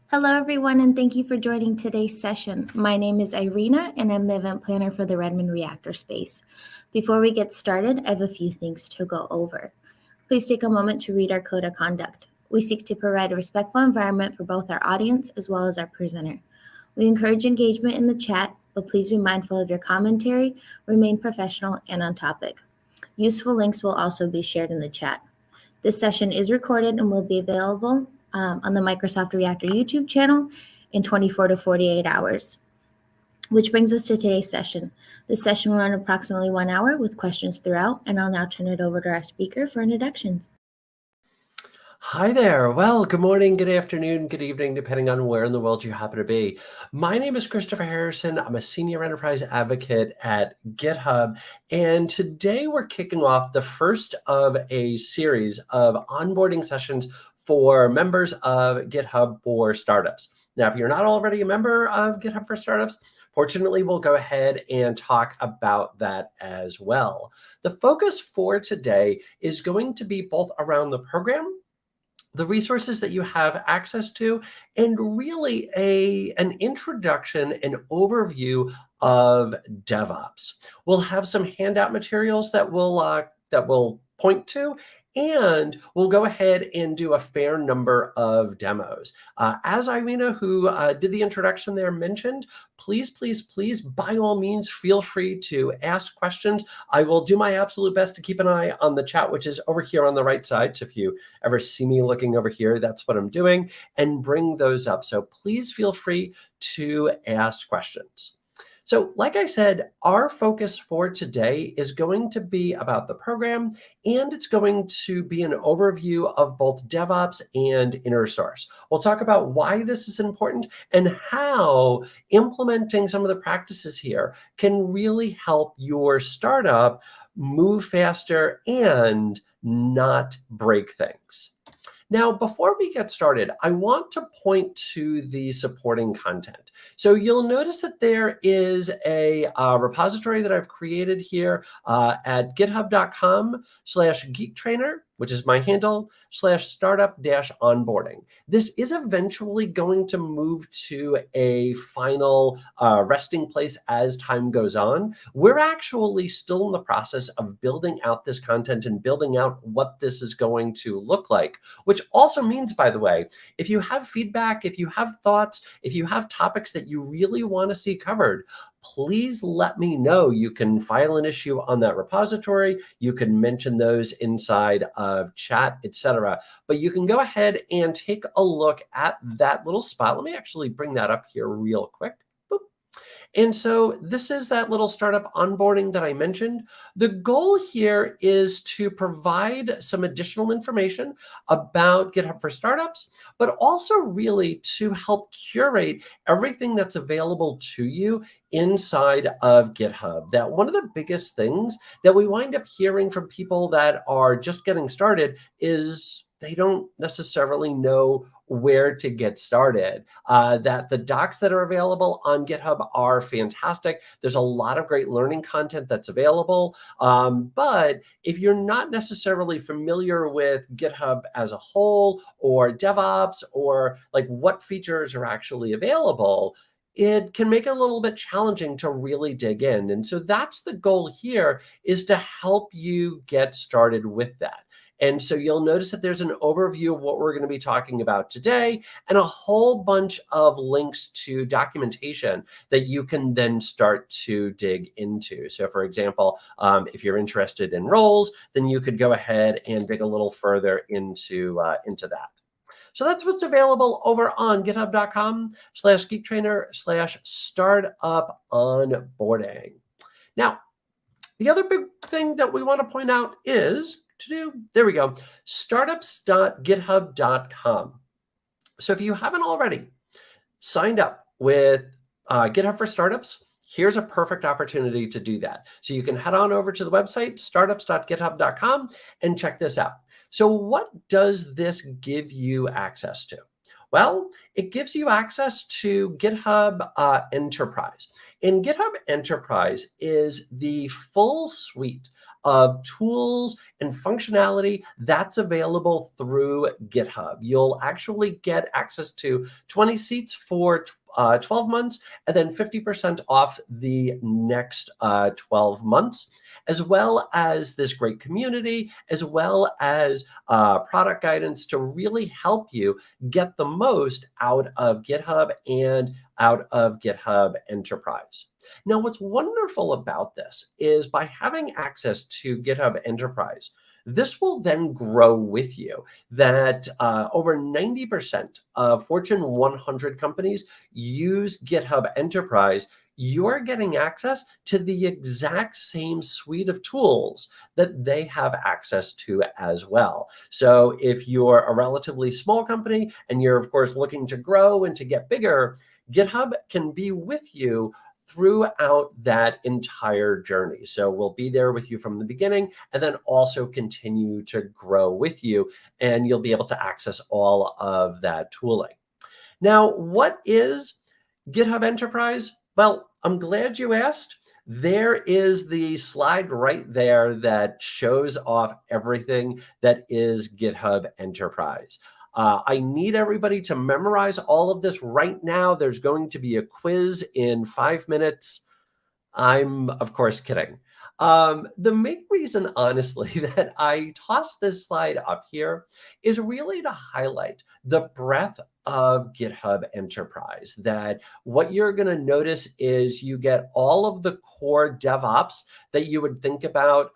Hello, everyone, and thank you for joining today's session. My name is Irina, and I'm the event planner for the Redmond Reactor Space. Before we get started, I have a few things to go over. Please take a moment to read our code of conduct. We seek to provide a respectful environment for both our audience as well as our presenter. We encourage engagement in the chat, but please be mindful of your commentary, remain professional and on topic. Useful links will also be shared in the chat. This session is recorded and will be available on the Microsoft Reactor YouTube channel in 24 to 48 hours. Which brings us to today's session. This session will run approximately 1 hour with questions throughout, and I'll now turn it over to our speaker for introductions. Hi there. Well, good morning, good afternoon, good evening, depending on where in the world you happen to be. My name is Christopher Harrison. I'm a senior enterprise advocate at GitHub. And today we're kicking off the first of a series of onboarding sessions for members of GitHub for Startups. Now, if you're not already a member of GitHub for Startups, fortunately, we'll go ahead and talk about that as well. The focus for today is going to be both around the program, the resources that you have access to, and really an introduction, an overview of DevOps. We'll have some handout materials that we'll point to, and we'll go ahead and do a fair number of demos. As Irina, who did the introduction there, mentioned, please, by all means, feel free to ask questions. I will do my absolute best to keep an eye on the chat, which is over here on the right side. So if you ever see me looking over here, that's what I'm doing, and bring those up. So please feel free to ask questions. So like I said, our focus for today is going to be about the program, and it's going to be an overview of both DevOps and inner source. We'll talk about why this is important and how implementing some of the practices here can really help your startup move faster and not break things. Now, before we get started, I want to point to the supporting content. So you'll notice that there is a repository that I've created here at github.com/geektrainer, which is my handle, /startup-onboarding. This is eventually going to move to a final resting place as time goes on. We're actually still in the process of building out this content and building out what this is going to look like, which also means, by the way, if you have feedback, if you have thoughts, if you have topics that you really want to see covered, please let me know. You can file an issue on that repository. You can mention those inside of chat, etc. But you can go ahead and take a look at that little spot. Let me actually bring that up here real quick. Boop. And so this is that little startup onboarding that I mentioned. The goal here is to provide some additional information about GitHub for Startups, but also really to help curate everything that's available to you inside of GitHub. That one of the biggest things that we wind up hearing from people that are just getting started is they don't necessarily know where to get started. That the docs that are available on GitHub are fantastic. There's a lot of great learning content that's available. But if you're not necessarily familiar with GitHub as a whole, or DevOps, or like what features are actually available, it can make it a little bit challenging to really dig in. And so that's the goal here, is to help you get started with that. And so you'll notice that there's an overview of what we're going to be talking about today, and a whole bunch of links to documentation that you can then start to dig into. So for example, if you're interested in roles, then you could go ahead and dig a little further into that. So that's what's available over on github.com/geektrainer/startup-onboarding. Now, the other big thing that we want to point out is there we go, startups.github.com. So if you haven't already signed up with GitHub for Startups, here's a perfect opportunity to do that. So you can head on over to the website, startups.github.com, and check this out. So what does this give you access to? Well, it gives you access to GitHub Enterprise. And GitHub Enterprise is the full suite of tools and functionality that's available through GitHub. You'll actually get access to 20 seats for 12 months and then 50% off the next 12 months, as well as this great community, as well as product guidance to really help you get the most out of GitHub and out of GitHub Enterprise. Now, what's wonderful about this is by having access to GitHub Enterprise, this will then grow with you. That over 90% of Fortune 100 companies use GitHub Enterprise. You're getting access to the exact same suite of tools that they have access to as well. So if you're a relatively small company and you're, of course, looking to grow and to get bigger, GitHub can be with you throughout that entire journey. So we'll be there with you from the beginning and then also continue to grow with you, and you'll be able to access all of that tooling. Now, what is GitHub Enterprise? Well, I'm glad you asked. There is the slide right there that shows off everything that is GitHub Enterprise. I need everybody to memorize all of this right now. There's going to be a quiz in 5 minutes. I'm, of course, kidding. The main reason, honestly, that I tossed this slide up here is really to highlight the breadth of GitHub Enterprise. That what you're going to notice is you get all of the core DevOps that you would think about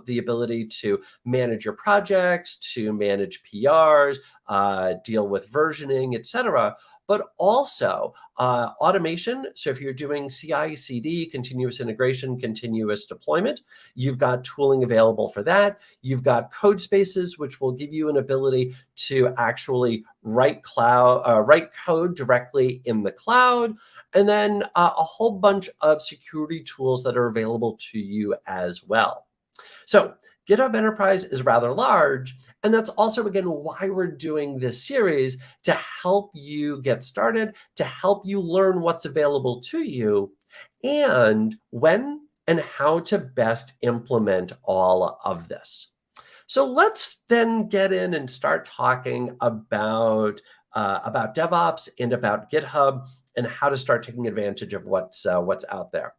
the ability to manage your projects, to manage PRs, deal with versioning, etc., but also automation. So if you're doing CI/CD, continuous integration, continuous deployment, you've got tooling available for that. You've got code spaces, which will give you an ability to actually write code directly in the cloud, and then a whole bunch of security tools that are available to you as well. So GitHub Enterprise is rather large, and that's also, again, why we're doing this series, to help you get started, to help you learn what's available to you, and when and how to best implement all of this. So let's then get in and start talking about DevOps and about GitHub and how to start taking advantage of what's out there.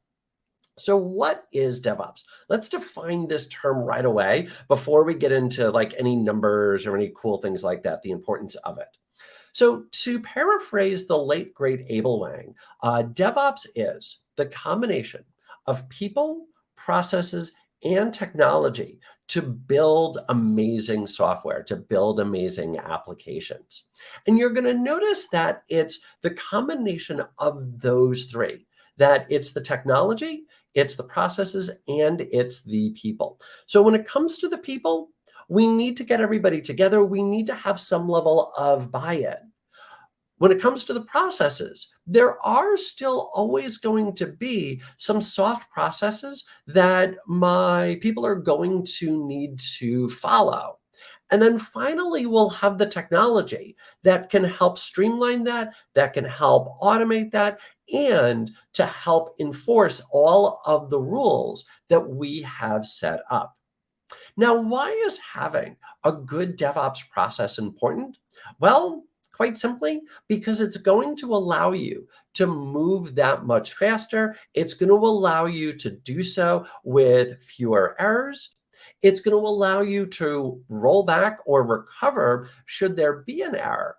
So what is DevOps? Let's define this term right away before we get into like any numbers or any cool things like that, the importance of it. So to paraphrase the late, great Abel Wang, DevOps is the combination of people, processes, and technology to build amazing software, to build amazing applications. And you're going to notice that it's the combination of those three, that it's the technology, it's the processes, and it's the people. So when it comes to the people, we need to get everybody together. We need to have some level of buy-in. When it comes to the processes, there are still always going to be some soft processes that my people are going to need to follow. And then finally, we'll have the technology that can help streamline that can help automate that, and to help enforce all of the rules that we have set up. Now, why is having a good DevOps process important? Well, quite simply, because it's going to allow you to move that much faster. It's going to allow you to do so with fewer errors. It's going to allow you to roll back or recover should there be an error.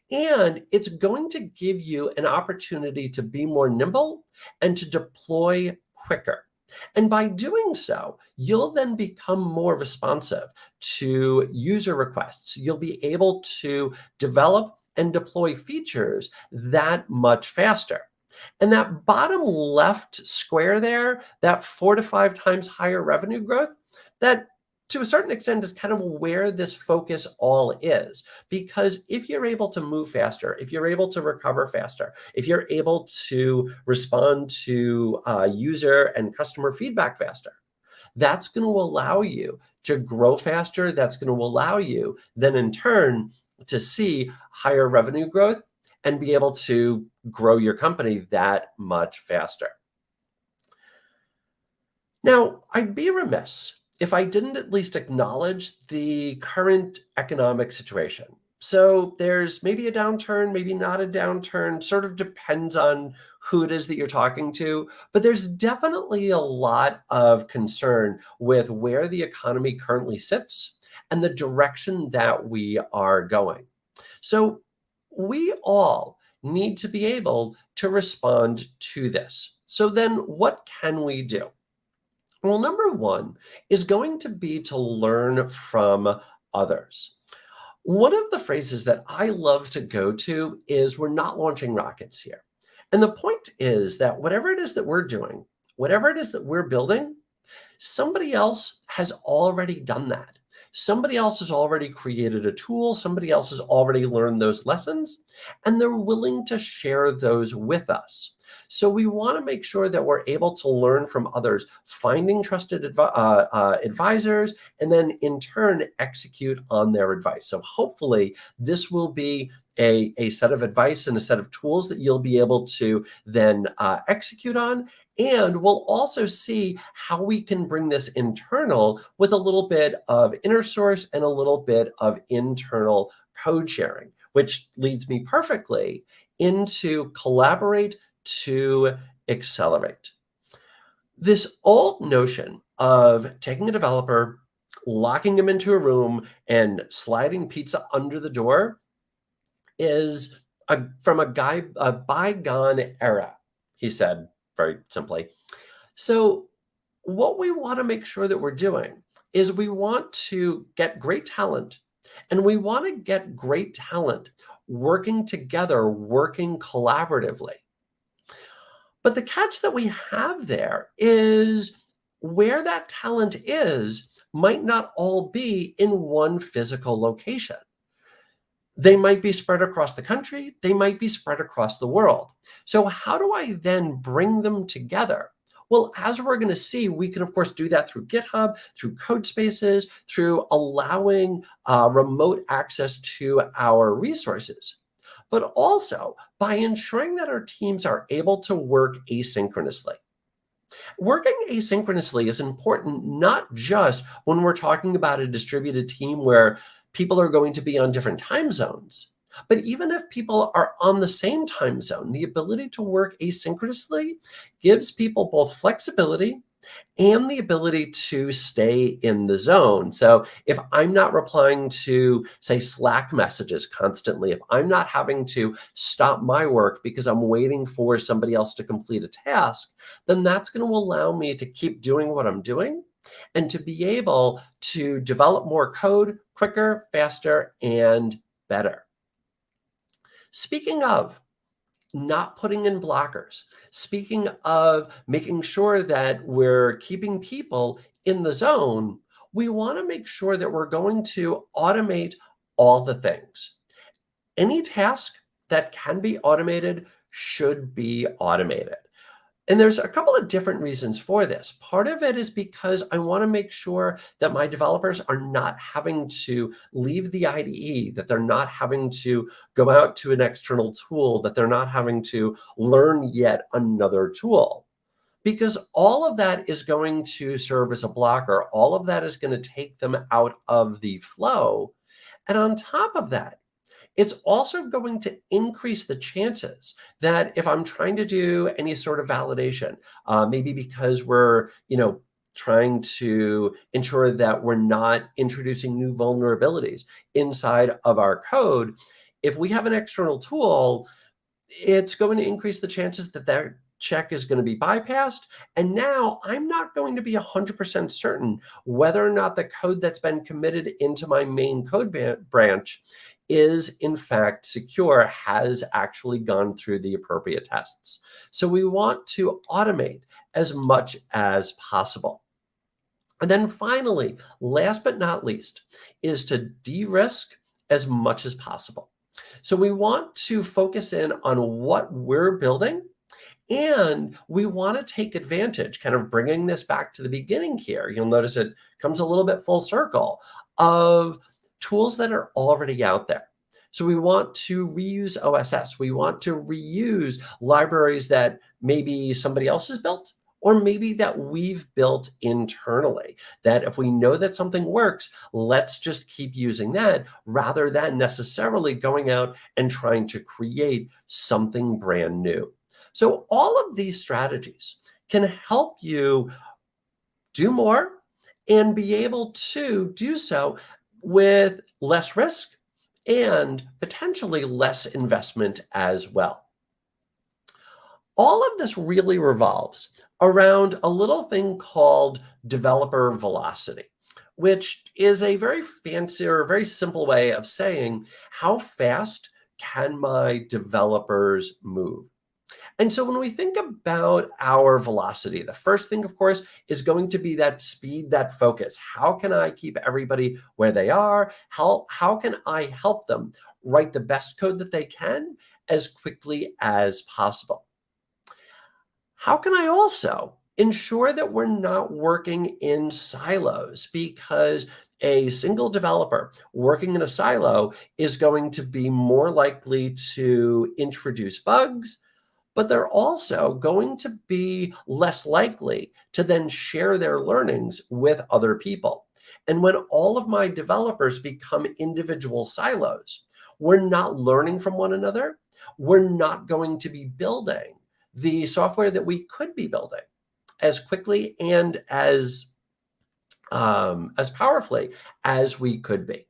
And it's going to give you an opportunity to be more nimble and to deploy quicker. And by doing so, you'll then become more responsive to user requests. You'll be able to develop and deploy features that much faster. And that bottom left square there, that 4 to 5 times higher revenue growth, that to a certain extent is kind of where this focus all is. Because if you're able to move faster, if you're able to recover faster, if you're able to respond to user and customer feedback faster, that's going to allow you to grow faster. That's going to allow you then in turn to see higher revenue growth and be able to grow your company that much faster. Now, I'd be remiss if I didn't at least acknowledge the current economic situation. So there's maybe a downturn, maybe not a downturn, sort of depends on who it is that you're talking to. But there's definitely a lot of concern with where the economy currently sits and the direction that we are going. So we all need to be able to respond to this. So then what can we do? Well, number one is going to be to learn from others. One of the phrases that I love to go to is we're not launching rockets here. And the point is that whatever it is that we're doing, whatever it is that we're building, somebody else has already done that. Somebody else has already created a tool. Somebody else has already learned those lessons, and they're willing to share those with us. So we want to make sure that we're able to learn from others, finding trusted advisors, and then in turn execute on their advice. So hopefully this will be a set of advice and a set of tools that you'll be able to then execute on. And we'll also see how we can bring this internal with a little bit of inner source and a little bit of internal code sharing, which leads me perfectly into collaborate to accelerate. This old notion of taking a developer, locking him into a room, and sliding pizza under the door is from a bygone era, he said very simply. So what we want to make sure that we're doing is we want to get great talent, and we want to get great talent working together, working collaboratively. But the catch that we have there is where that talent is might not all be in one physical location. They might be spread across the country. They might be spread across the world. So how do I then bring them together? Well, as we're going to see, we can, of course, do that through GitHub, through code spaces, through allowing remote access to our resources, but also by ensuring that our teams are able to work asynchronously. Working asynchronously is important not just when we're talking about a distributed team where people are going to be on different time zones, but even if people are on the same time zone, the ability to work asynchronously gives people both flexibility and the ability to stay in the zone. So if I'm not replying to, say, Slack messages constantly, if I'm not having to stop my work because I'm waiting for somebody else to complete a task, then that's going to allow me to keep doing what I'm doing and to be able to develop more code quicker, faster, and better. Speaking of not putting in blockers, speaking of making sure that we're keeping people in the zone, we want to make sure that we're going to automate all the things. Any task that can be automated should be automated. And there's a couple of different reasons for this. Part of it is because I want to make sure that my developers are not having to leave the IDE, that they're not having to go out to an external tool, that they're not having to learn yet another tool. Because all of that is going to serve as a blocker. All of that is going to take them out of the flow. And on top of that, it's also going to increase the chances that if I'm trying to do any sort of validation, maybe because we're, trying to ensure that we're not introducing new vulnerabilities inside of our code, if we have an external tool, it's going to increase the chances that that check is going to be bypassed. And now I'm not going to be 100% certain whether or not the code that's been committed into my main code branch is in fact secure, has actually gone through the appropriate tests. So we want to automate as much as possible. And then finally, last but not least, is to de-risk as much as possible. So we want to focus in on what we're building, and we want to take advantage, kind of bringing this back to the beginning here. You'll notice it comes a little bit full circle of tools that are already out there. So we want to reuse OSS. We want to reuse libraries that maybe somebody else has built, or maybe that we've built internally, that if we know that something works, let's just keep using that rather than necessarily going out and trying to create something brand new. So all of these strategies can help you do more and be able to do so with less risk and potentially less investment as well. All of this really revolves around a little thing called developer velocity, which is a very fancy or very simple way of saying how fast can my developers move. And so when we think about our velocity, the first thing, of course, is going to be that speed, that focus. How can I keep everybody where they are? How can I help them write the best code that they can as quickly as possible? How can I also ensure that we're not working in silos? Because a single developer working in a silo is going to be more likely to introduce bugs, but they're also going to be less likely to then share their learnings with other people. And when all of my developers become individual silos, we're not learning from one another. We're not going to be building the software that we could be building as quickly and as powerfully as we could be.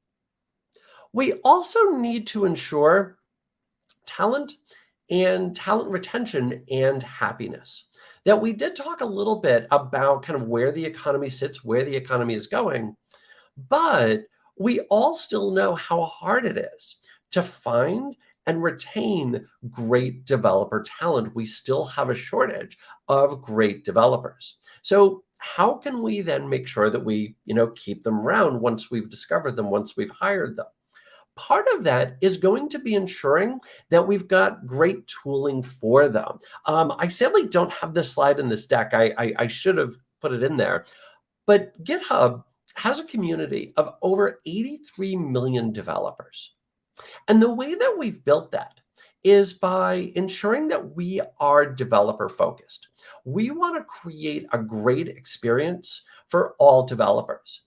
We also need to ensure talent and talent retention and happiness. That we did talk a little bit about kind of where the economy sits, where the economy is going, but we all still know how hard it is to find and retain great developer talent. We still have a shortage of great developers. So how can we then make sure that we, keep them around once we've discovered them, once we've hired them? Part of that is going to be ensuring that we've got great tooling for them. I sadly don't have this slide in this deck. I should have put it in there. But GitHub has a community of over 83 million developers. And the way that we've built that is by ensuring that we are developer focused. We want to create a great experience for all developers.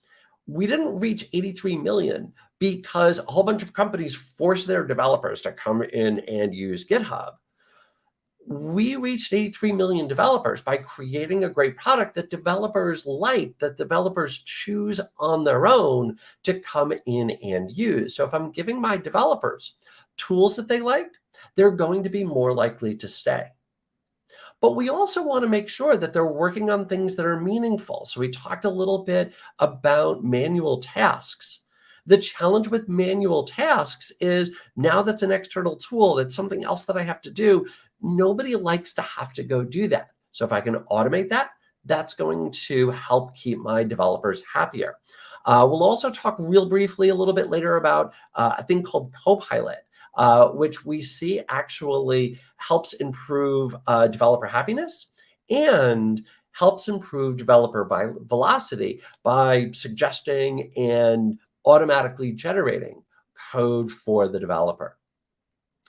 We didn't reach 83 million because a whole bunch of companies force their developers to come in and use GitHub. We reached 83 million developers by creating a great product that developers like, that developers choose on their own to come in and use. So if I'm giving my developers tools that they like, they're going to be more likely to stay. But we also want to make sure that they're working on things that are meaningful. So we talked a little bit about manual tasks. The challenge with manual tasks is now that's an external tool, that's something else that I have to do. Nobody likes to have to go do that. So if I can automate that, that's going to help keep my developers happier. We'll also talk real briefly a little bit later about a thing called Copilot, which we see actually helps improve developer happiness and helps improve developer velocity by suggesting and automatically generating code for the developer.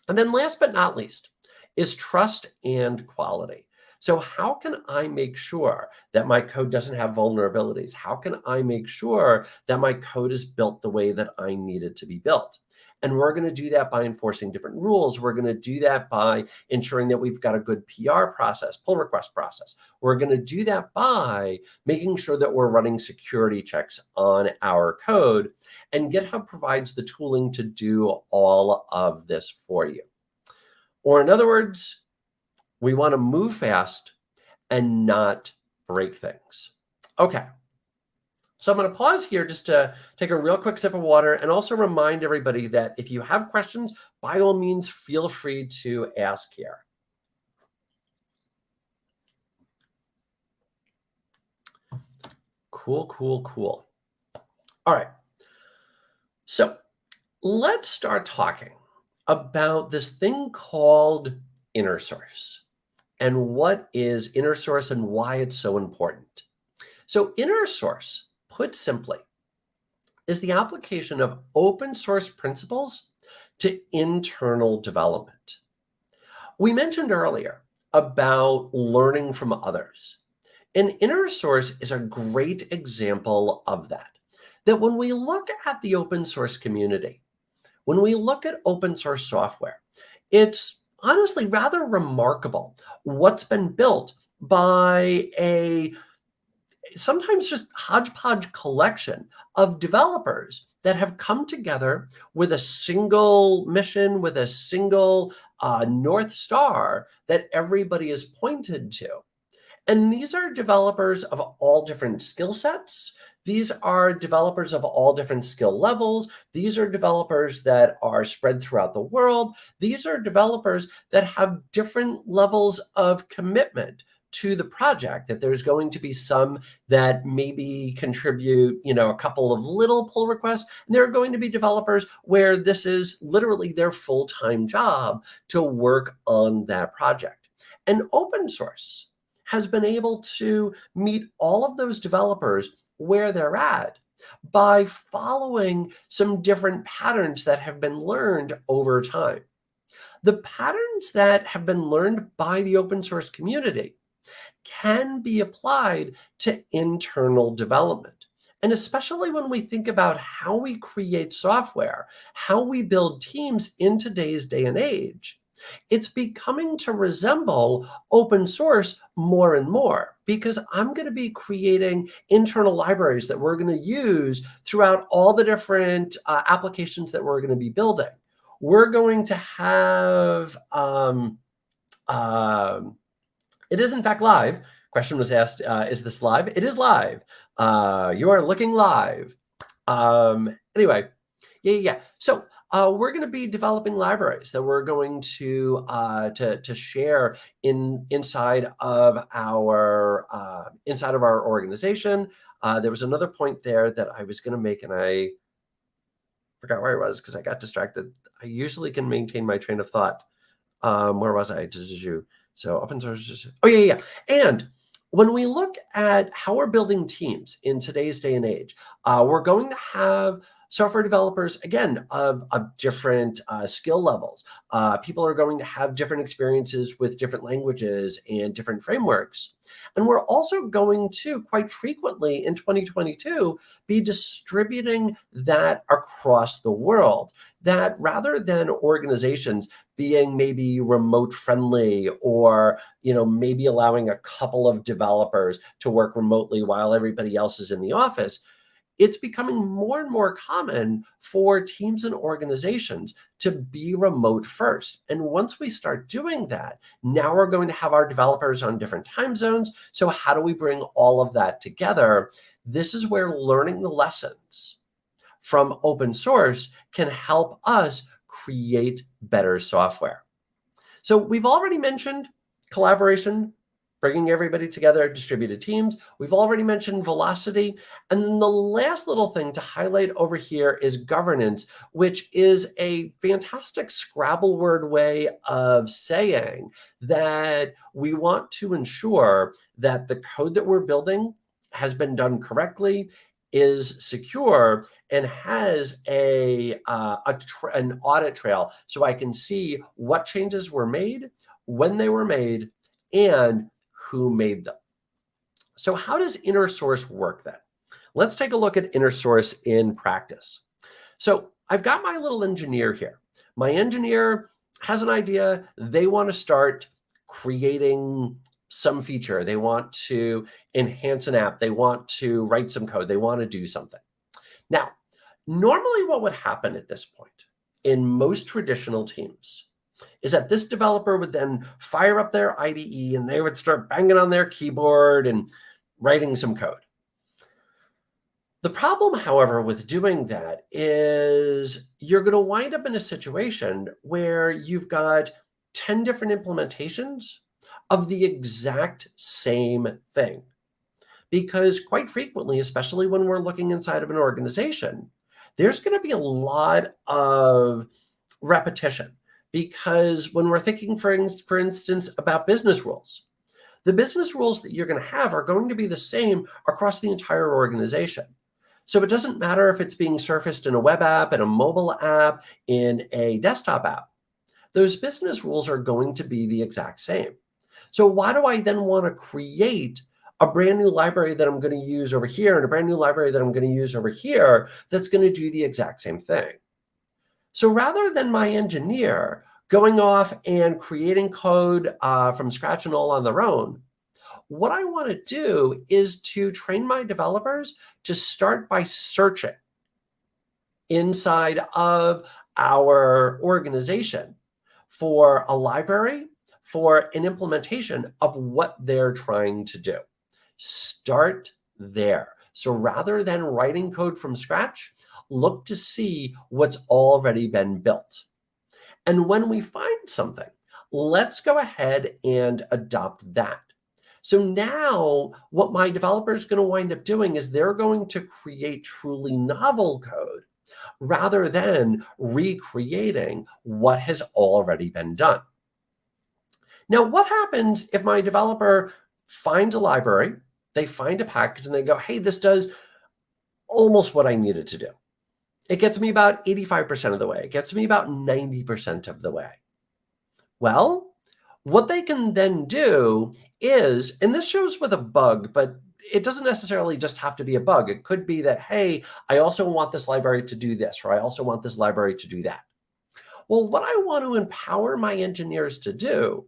And then last but not least is trust and quality. So how can I make sure that my code doesn't have vulnerabilities? How can I make sure that my code is built the way that I need it to be built? And we're going to do that by enforcing different rules. We're going to do that by ensuring that we've got a good PR process, pull request process. We're going to do that by making sure that we're running security checks on our code. And GitHub provides the tooling to do all of this for you. Or in other words, we want to move fast and not break things. Okay. So I'm going to pause here just to take a real quick sip of water and also remind everybody that if you have questions, by all means, feel free to ask here. Cool. All right. So let's start talking about this thing called inner source and what is inner source and why it's so important. So inner source, put simply, is the application of open source principles to internal development. We mentioned earlier about learning from others. And inner source is a great example of that. That when we look at the open source community, when we look at open source software, it's honestly rather remarkable what's been built by a sometimes just hodgepodge collection of developers that have come together with a single mission, with a single North Star that everybody is pointed to. And these are developers of all different skill sets. These are developers of all different skill levels. These are developers that are spread throughout the world. These are developers that have different levels of commitment to the project, that there's going to be some that maybe contribute, a couple of little pull requests. And there are going to be developers where this is literally their full-time job to work on that project. And open source has been able to meet all of those developers where they're at by following some different patterns that have been learned over time. The patterns that have been learned by the open source community can be applied to internal development. And especially when we think about how we create software, how we build teams in today's day and age, it's becoming to resemble open source more and more, because I'm going to be creating internal libraries that we're going to use throughout all the different applications that we're going to be building. We're going to have, it is in fact live. Question was asked, is this live? It is live. You are looking live. Anyway, yeah. So we're going to be developing libraries that we're going to share inside of our organization. There was another point there that I was going to make, and I forgot where I was because I got distracted. I usually can maintain my train of thought. Where was I? So open source. Oh yeah. And when we look at how we're building teams in today's day and age, we're going to have software developers, again, of different skill levels. People are going to have different experiences with different languages and different frameworks. And we're also going to, quite frequently in 2022, be distributing that across the world. That rather than organizations being maybe remote friendly, or maybe allowing a couple of developers to work remotely while everybody else is in the office, it's becoming more and more common for teams and organizations to be remote first. And once we start doing that, now we're going to have our developers on different time zones. So how do we bring all of that together? This is where learning the lessons from open source can help us create better software. So we've already mentioned collaboration, bringing everybody together, distributed teams. We've already mentioned velocity. And then the last little thing to highlight over here is governance, which is a fantastic Scrabble word way of saying that we want to ensure that the code that we're building has been done correctly, is secure, and has an audit trail, so I can see what changes were made, when they were made, and who made them. So how does inner source work then? Let's take a look at inner source in practice. So I've got my little engineer here. My engineer has an idea. They want to start creating some feature. They want to enhance an app. They want to write some code. They want to do something. Now, normally what would happen at this point in most traditional teams is that this developer would then fire up their IDE and they would start banging on their keyboard and writing some code. The problem, however, with doing that is you're going to wind up in a situation where you've got 10 different implementations of the exact same thing. Because quite frequently, especially when we're looking inside of an organization, there's going to be a lot of repetition. Because when we're thinking, for instance, about business rules, the business rules that you're going to have are going to be the same across the entire organization. So it doesn't matter if it's being surfaced in a web app, in a mobile app, in a desktop app. Those business rules are going to be the exact same. So why do I then want to create a brand new library that I'm going to use over here and a brand new library that I'm going to use over here that's going to do the exact same thing. So rather than my engineer going off and creating code from scratch and all on their own, what I want to do is to train my developers to start by searching inside of our organization for a library, for an implementation of what they're trying to do. Start there. So rather than writing code from scratch, look to see what's already been built. And when we find something, let's go ahead and adopt that. So now what my developer is going to wind up doing is they're going to create truly novel code rather than recreating what has already been done. Now, what happens if my developer finds a library, they find a package, and they go, hey, this does almost what I needed to do. It gets me about 85% of the way. It gets me about 90% of the way. Well, what they can then do is, and this shows with a bug, but it doesn't necessarily just have to be a bug. It could be that, hey, I also want this library to do this, or I also want this library to do that. Well, what I want to empower my engineers to do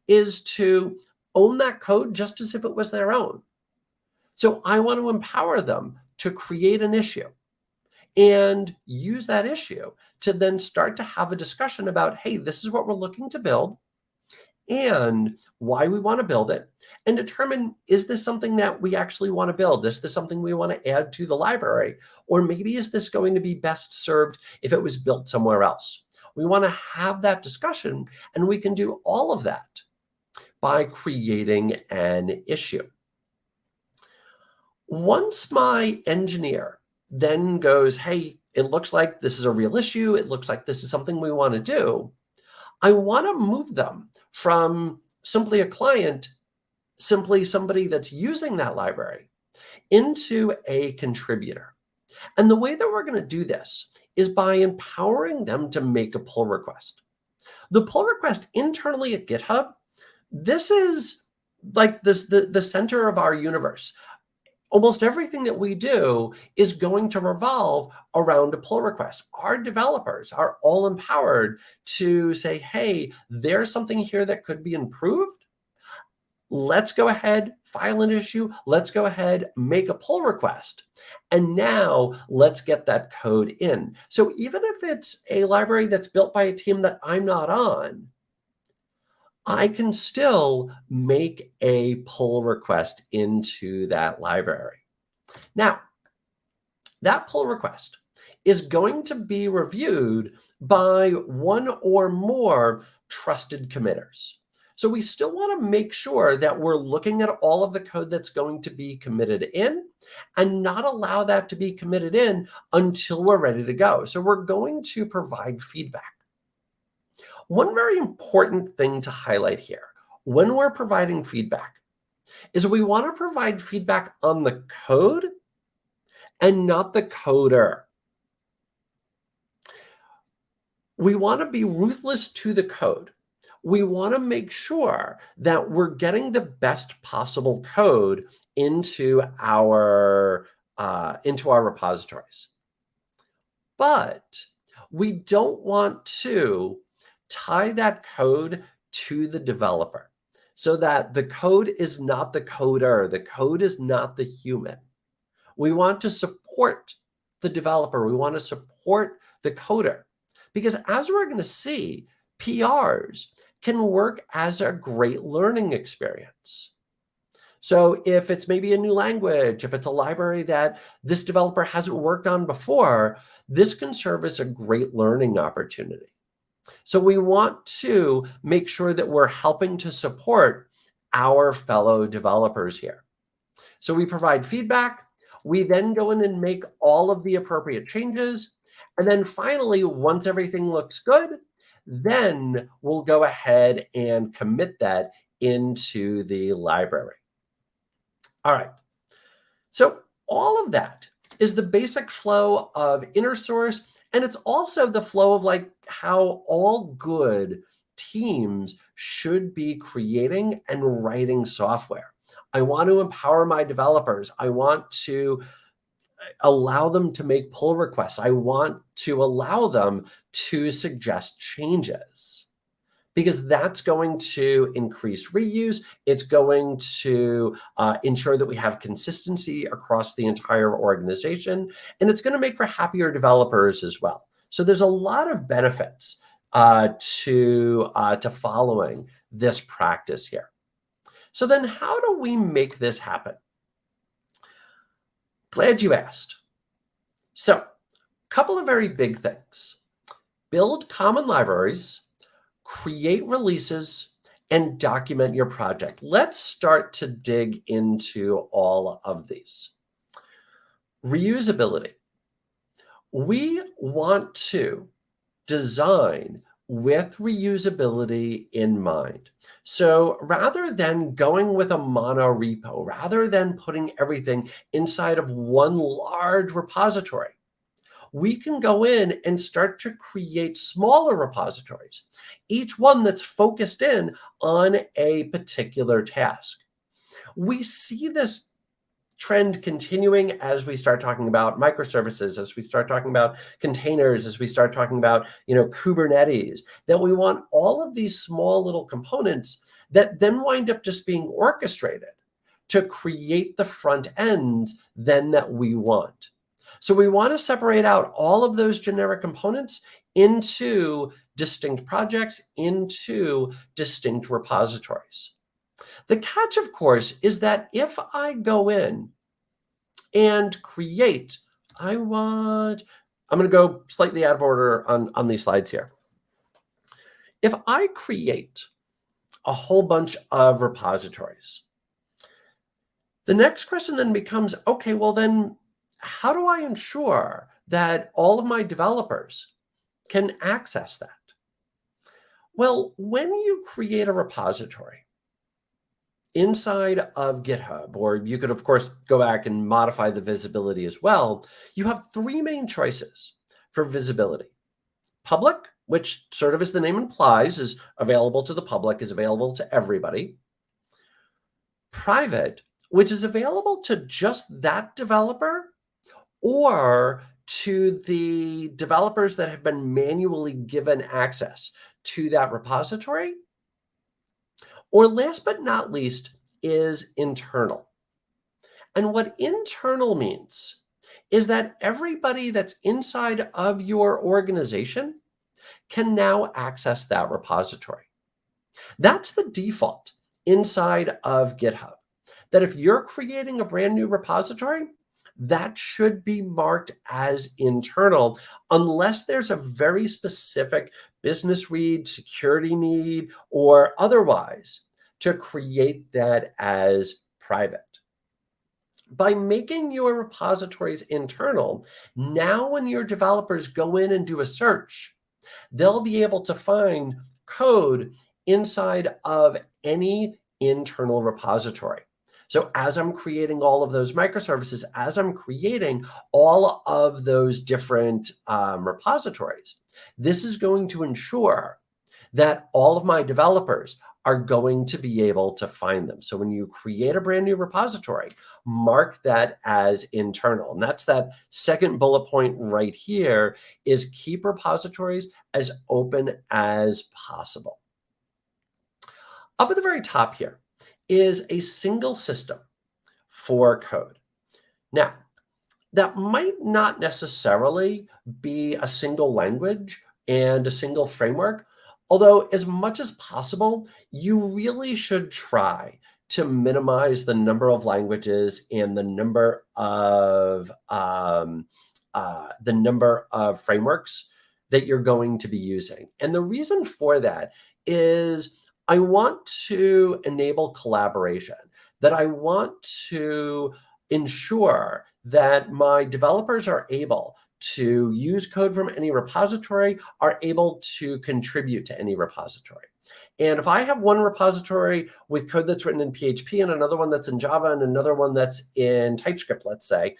is to own that code just as if it was their own. So I want to empower them to create an issue and use that issue to then start to have a discussion about, hey, this is what we're looking to build and why we want to build it, and determine, is this something that we actually want to build? Is this something we want to add to the library? Or maybe is this going to be best served if it was built somewhere else? We want to have that discussion, and we can do all of that by creating an issue. Once my engineer then goes, hey, it looks like this is a real issue, it looks like this is something we want to do, I want to move them from simply a client, simply somebody that's using that library, into a contributor. And the way that we're going to do this is by empowering them to make a pull request. The pull request internally at GitHub, this is like the center of our universe. Almost everything that we do is going to revolve around a pull request. Our developers are all empowered to say, hey, there's something here that could be improved. Let's go ahead, file an issue. Let's go ahead, make a pull request. And now let's get that code in. So even if it's a library that's built by a team that I'm not on, I can still make a pull request into that library. Now, that pull request is going to be reviewed by one or more trusted committers. So we still want to make sure that we're looking at all of the code that's going to be committed in and not allow that to be committed in until we're ready to go. So we're going to provide feedback. One very important thing to highlight here when we're providing feedback is we want to provide feedback on the code and not the coder. We want to be ruthless to the code. We want to make sure that we're getting the best possible code into our repositories. But we don't want to tie that code to the developer so that the code is not the coder, the code is not the human. We want to support the developer. We want to support the coder. Because as we're going to see, PRs can work as a great learning experience. So if it's maybe a new language, if it's a library that this developer hasn't worked on before, this can serve as a great learning opportunity. So we want to make sure that we're helping to support our fellow developers here. So we provide feedback. We then go in and make all of the appropriate changes. And then finally, once everything looks good, then we'll go ahead and commit that into the library. All right. So all of that is the basic flow of inner source. And it's also the flow of like how all good teams should be creating and writing software. I want to empower my developers. I want to allow them to make pull requests. I want to allow them to suggest changes, because that's going to increase reuse. It's going to ensure that we have consistency across the entire organization, and it's going to make for happier developers as well. So there's a lot of benefits to following this practice here. So then how do we make this happen? Glad you asked. So a couple of very big things. Build common libraries, create releases, and document your project. Let's start to dig into all of these. Reusability. We want to design with reusability in mind. So rather than going with a mono repo, rather than putting everything inside of one large repository, we can go in and start to create smaller repositories, each one that's focused in on a particular task. We see this trend continuing as we start talking about microservices, as we start talking about containers, as we start talking about, Kubernetes, that we want all of these small little components that then wind up just being orchestrated to create the front end then that we want. So we want to separate out all of those generic components into distinct projects, into distinct repositories. The catch, of course, is that if I go in and create, I'm going to go slightly out of order on these slides here. If I create a whole bunch of repositories, the next question then becomes, okay, well then, how do I ensure that all of my developers can access that? Well, when you create a repository inside of GitHub, or you could, of course, go back and modify the visibility as well, you have three main choices for visibility. Public, which sort of as the name implies, is available to the public, is available to everybody. Private, which is available to just that developer or to the developers that have been manually given access to that repository. Or last but not least is internal. And what internal means is that everybody that's inside of your organization can now access that repository. That's the default inside of GitHub, that if you're creating a brand new repository, that should be marked as internal, unless there's a very specific business read, security need, or otherwise to create that as private. By making your repositories internal, now when your developers go in and do a search, they'll be able to find code inside of any internal repository. So as I'm creating all of those microservices, as I'm creating all of those different repositories, this is going to ensure that all of my developers are going to be able to find them. So when you create a brand new repository, mark that as internal. And that's that second bullet point right here, is keep repositories as open as possible. Up at the very top here is a single system for code. Now, that might not necessarily be a single language and a single framework, although as much as possible, you really should try to minimize the number of languages and the number of frameworks that you're going to be using. And the reason for that is I want to enable collaboration, that I want to ensure that my developers are able to use code from any repository, are able to contribute to any repository. And if I have one repository with code that's written in PHP and another one that's in Java and another one that's in TypeScript, let's say,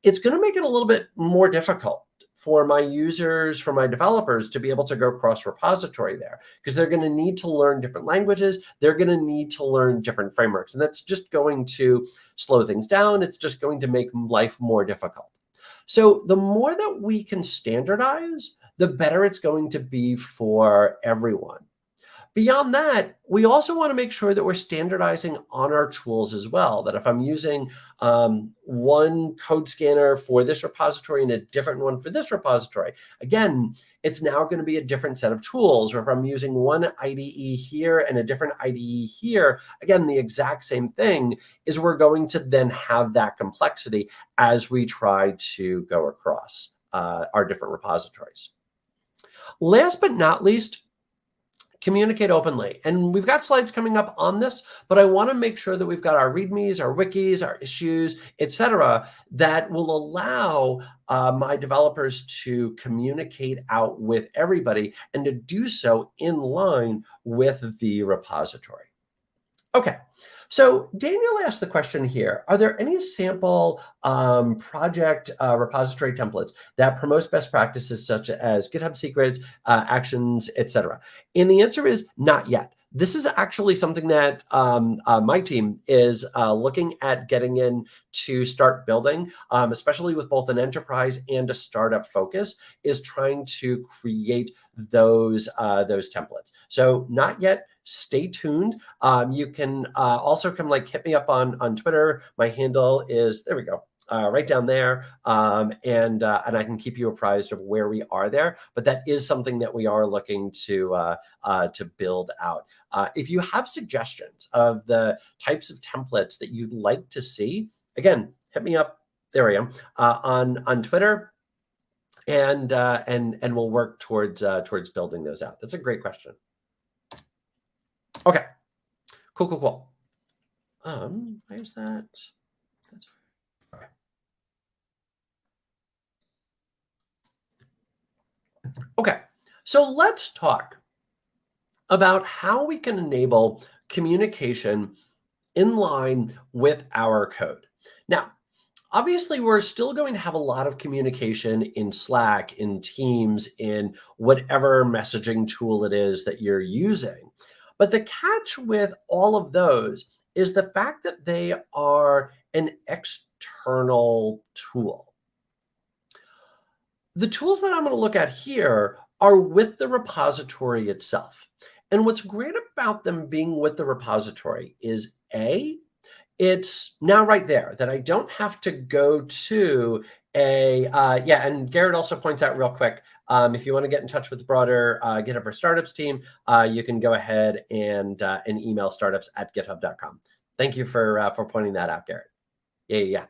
it's going to make it a little bit more difficult for my users, for my developers to be able to go cross-repository there, because they're going to need to learn different languages. They're going to need to learn different frameworks. And that's just going to slow things down. It's just going to make life more difficult. So the more that we can standardize, the better it's going to be for everyone. Beyond that, we also want to make sure that we're standardizing on our tools as well, that if I'm using one code scanner for this repository and a different one for this repository, again, it's now going to be a different set of tools. Or if I'm using one IDE here and a different IDE here, again, the exact same thing is we're going to then have that complexity as we try to go across our different repositories. Last but not least, communicate openly. And we've got slides coming up on this, but I want to make sure that we've got our READMEs, our wikis, our issues, etc., that will allow my developers to communicate out with everybody and to do so in line with the repository. Okay. So Daniel asked the question here, are there any sample project repository templates that promotes best practices such as GitHub secrets, actions, etc.? And the answer is not yet. This is actually something that my team is looking at getting in to start building, especially with both an enterprise and a startup focus, is trying to create those templates. So not yet. Stay tuned. You can also come hit me up on Twitter. My handle is, there we go, right down there. And I can keep you apprised of where we are there. But that is something that we are looking to build out. If you have suggestions of the types of templates that you'd like to see, again, hit me up. There I am on Twitter, and we'll work towards building those out. That's a great question. Okay, cool. Why is that? That's okay. Okay, so let's talk about how we can enable communication in line with our code. Now, obviously, we're still going to have a lot of communication in Slack, in Teams, in whatever messaging tool it is that you're using. But the catch with all of those is the fact that they are an external tool. The tools that I'm going to look at here are with the repository itself. And what's great about them being with the repository is it's now right there, that I don't have to go to and Garrett also points out real quick, if you want to get in touch with the broader GitHub for Startups team, you can go ahead and email startups@github.com. Thank you for pointing that out, Garrett. Yeah.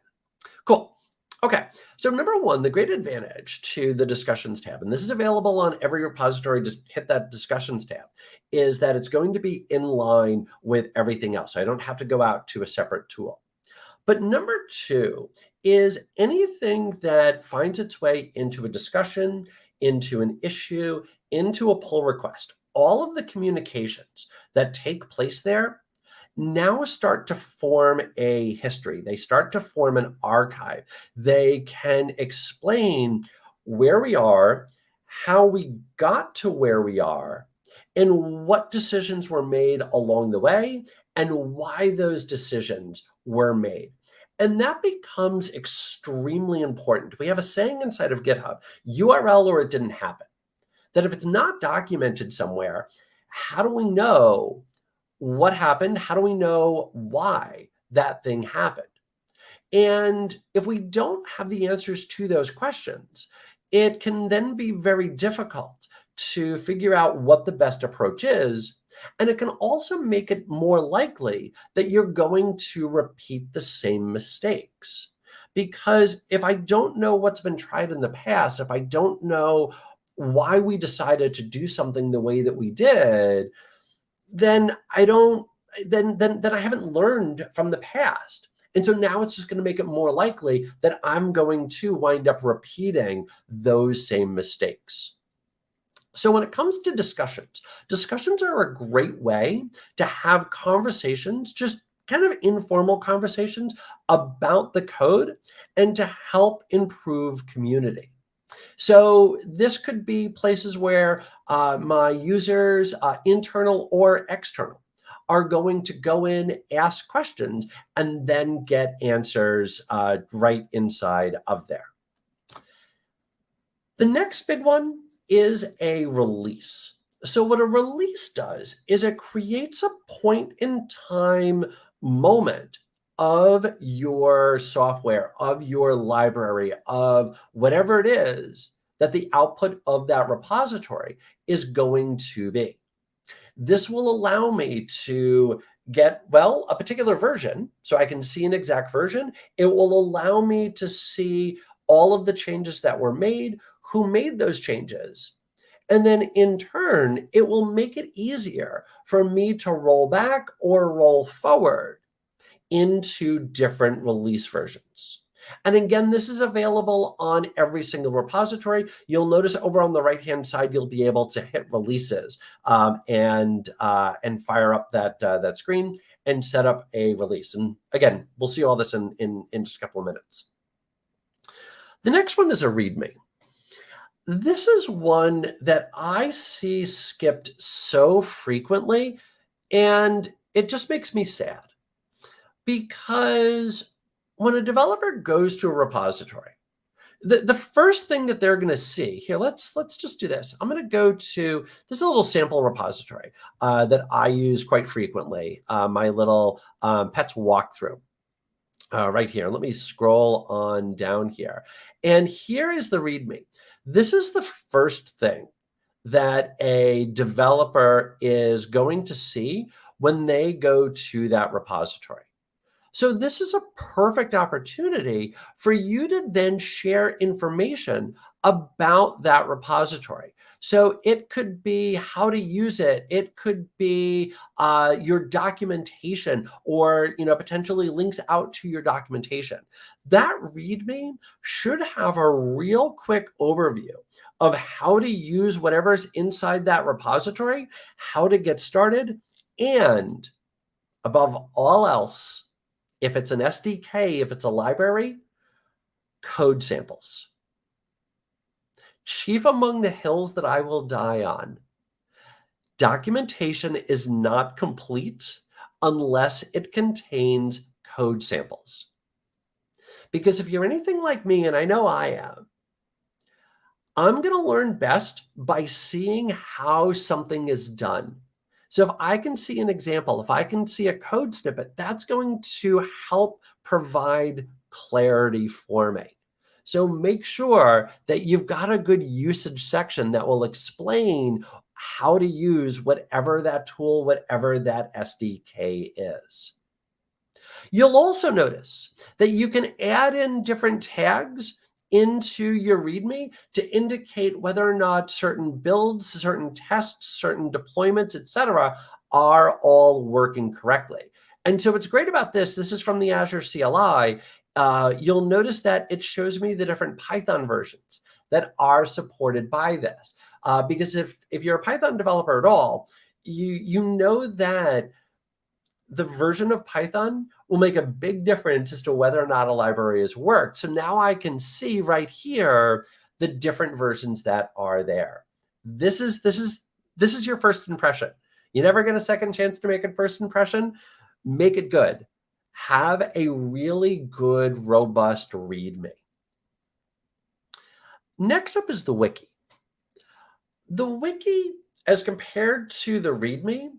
Cool. Okay, so number one, the great advantage to the discussions tab, and this is available on every repository, just hit that discussions tab, is that it's going to be in line with everything else. So I don't have to go out to a separate tool. But number two is anything that finds its way into a discussion, into an issue, into a pull request, all of the communications that take place there now start to form a history. They start to form an archive. They can explain where we are, how we got to where we are, and what decisions were made along the way, and why those decisions were made. And that becomes extremely important. We have a saying inside of GitHub, URL or it didn't happen. That if it's not documented somewhere, how do we know what happened? How do we know why that thing happened? And if we don't have the answers to those questions, it can then be very difficult to figure out what the best approach is. And it can also make it more likely that you're going to repeat the same mistakes. Because if I don't know what's been tried in the past, if I don't know why we decided to do something the way that we did, then I haven't learned from the past. And so now it's just going to make it more likely that I'm going to wind up repeating those same mistakes. So when it comes to discussions are a great way to have conversations, just kind of informal conversations about the code and to help improve community. So this could be places where my users, internal or external, are going to go in, ask questions, and then get answers right inside of there. The next big one is a release. So what a release does is it creates a point in time moment of your software, of your library, of whatever it is that the output of that repository is going to be. This will allow me to get, well, a particular version, so I can see an exact version. It will allow me to see all of the changes that were made, who made those changes. And then in turn, it will make it easier for me to roll back or roll forward into different release versions. And again, this is available on every single repository. You'll notice over on the right-hand side, you'll be able to hit releases and fire up that screen and set up a release. And again, we'll see all this in just a couple of minutes. The next one is a README. This is one that I see skipped so frequently, and it just makes me sad. Because when a developer goes to a repository, the first thing that they're going to see here, let's just do this. I'm going to go to this little sample repository that I use quite frequently, my little pets walkthrough right here. Let me scroll on down here. And here is the README. This is the first thing that a developer is going to see when they go to that repository. So this is a perfect opportunity for you to then share information about that repository. So it could be how to use it. It could be your documentation, or potentially links out to your documentation. That README should have a real quick overview of how to use whatever's inside that repository, how to get started, and above all else, if it's an SDK, if it's a library, code samples. Chief among the hills that I will die on, documentation is not complete unless it contains code samples. Because if you're anything like me, and I know I am, I'm going to learn best by seeing how something is done. So if I can see an example, if I can see a code snippet, that's going to help provide clarity for me. So make sure that you've got a good usage section that will explain how to use whatever that tool, whatever that SDK is. You'll also notice that you can add in different tags into your README to indicate whether or not certain builds, certain tests, certain deployments, etc., are all working correctly. And so what's great about this is from the Azure CLI, you'll notice that it shows me the different Python versions that are supported by this. Because if you're a Python developer at all, you know that the version of Python will make a big difference as to whether or not a library has worked. So now I can see right here the different versions that are there. This is your first impression. You never get a second chance to make a first impression. Make it good. Have a really good, robust README. Next up is the wiki. The wiki, as compared to the README,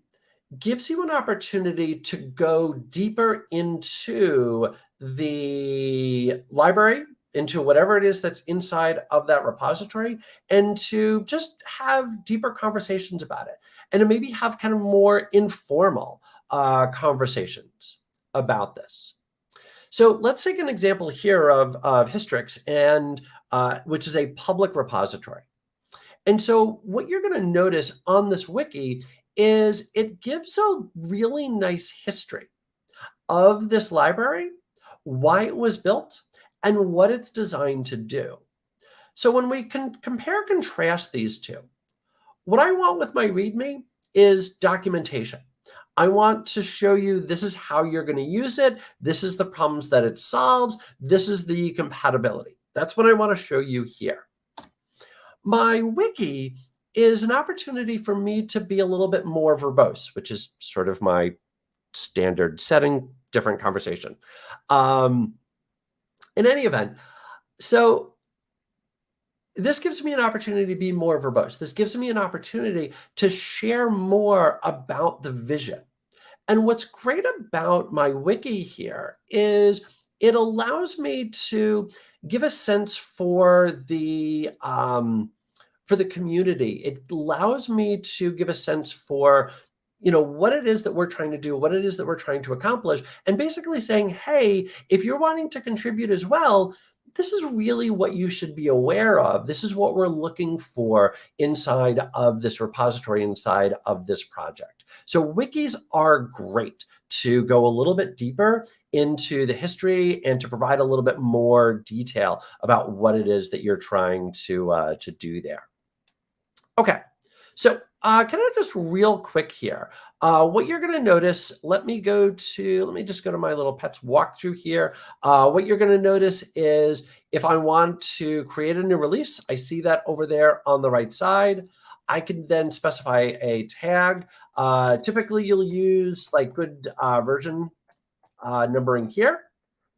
gives you an opportunity to go deeper into the library, into whatever it is that's inside of that repository, and to just have deeper conversations about it, and to maybe have kind of more informal conversations about this. So let's take an example here of Hystrix, and which is a public repository. And so what you're going to notice on this wiki is it gives a really nice history of this library, why it was built, and what it's designed to do. So when we can compare and contrast these two, what I want with my README is documentation. I want to show you this is how you're going to use it. This is the problems that it solves. This is the compatibility. That's what I want to show you here. My wiki is an opportunity for me to be a little bit more verbose, which is sort of my standard setting, different conversation. In any event, so this gives me an opportunity to be more verbose. This gives me an opportunity to share more about the vision. And what's great about my wiki here is it allows me to give a sense for the community. It allows me to give a sense for what it is that we're trying to do, what it is that we're trying to accomplish, and basically saying, hey, if you're wanting to contribute as well, this is really what you should be aware of. This is what we're looking for inside of this repository, inside of this project. So wikis are great to go a little bit deeper into the history and to provide a little bit more detail about what it is that you're trying to do there. Okay, so can I just real quick here, what you're going to notice, let me just go to my little pets walkthrough here. What you're going to notice is if I want to create a new release, I see that over there on the right side. I can then specify a tag. Typically, you'll use like good version numbering here.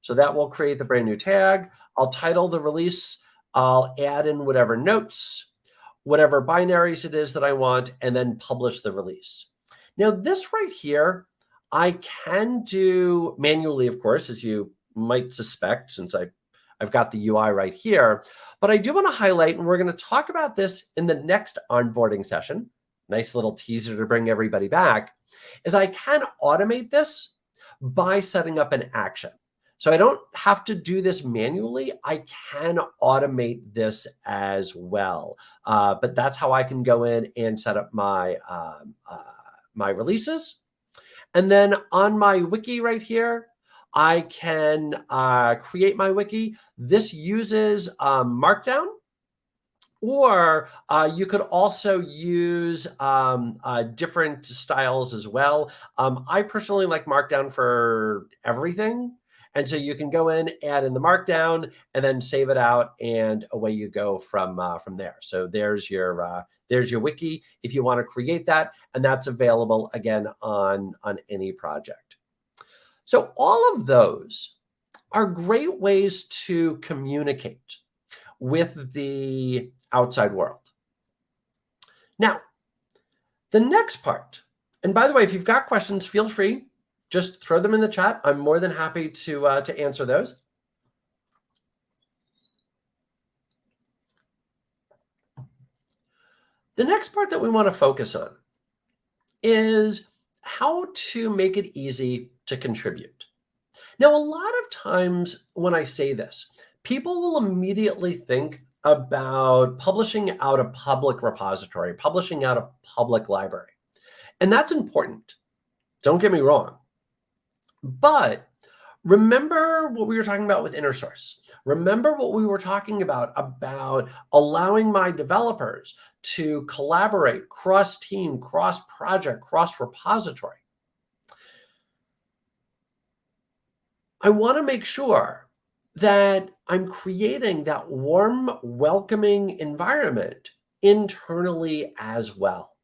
So that will create the brand new tag. I'll title the release. I'll add in whatever notes, whatever binaries it is that I want, and then publish the release. Now, this right here, I can do manually, of course, as you might suspect, since I've got the UI right here. But I do want to highlight, and we're going to talk about this in the next onboarding session, nice little teaser to bring everybody back, is I can automate this by setting up an action. So I don't have to do this manually. I can automate this as well. But that's how I can go in and set up my, my releases. And then on my wiki right here, I can create my wiki. This uses Markdown. Or you could also use different styles as well. I personally like Markdown for everything. And so you can go in, add in the Markdown, and then save it out, and away you go from there. So there's your wiki if you want to create that, and that's available again on any project. So all of those are great ways to communicate with the outside world. Now, the next part, and by the way, if you've got questions, feel free, just throw them in the chat. I'm more than happy to answer those. The next part that we want to focus on is how to make it easy to contribute. Now, a lot of times when I say this, people will immediately think about publishing out a public repository, publishing out a public library. And that's important. Don't get me wrong. But remember what we were talking about with inner source. Remember what we were talking about allowing my developers to collaborate cross-team, cross-project, cross-repository. I want to make sure that I'm creating that warm, welcoming environment internally as well.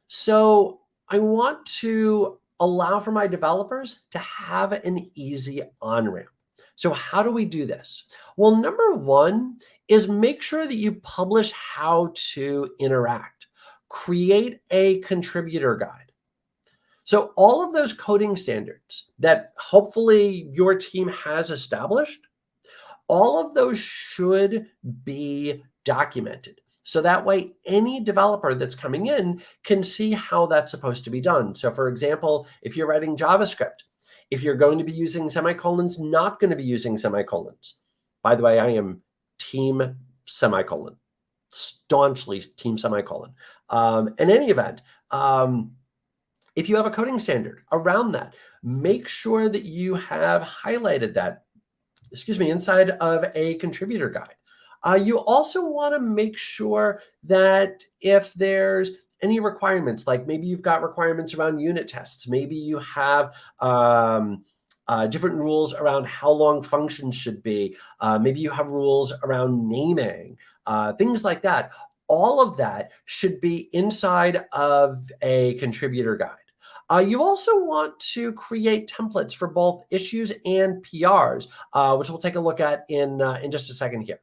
So I want to allow for my developers to have an easy on-ramp. So how do we do this? Well, number one is make sure that you publish how to interact. Create a contributor guide. So all of those coding standards that hopefully your team has established, all of those should be documented. So that way, any developer that's coming in can see how that's supposed to be done. So for example, if you're writing JavaScript, if you're going to be using semicolons, not going to be using semicolons. By the way, I am team semicolon, staunchly team semicolon. In any event, if you have a coding standard around that, make sure that you have highlighted that, inside of a contributor guide. You also want to make sure that if there's any requirements, like maybe you've got requirements around unit tests, maybe you have different rules around how long functions should be, maybe you have rules around naming, things like that. all of that should be inside of a contributor guide. You also want to create templates for both issues and PRs, which we'll take a look at in just a second here.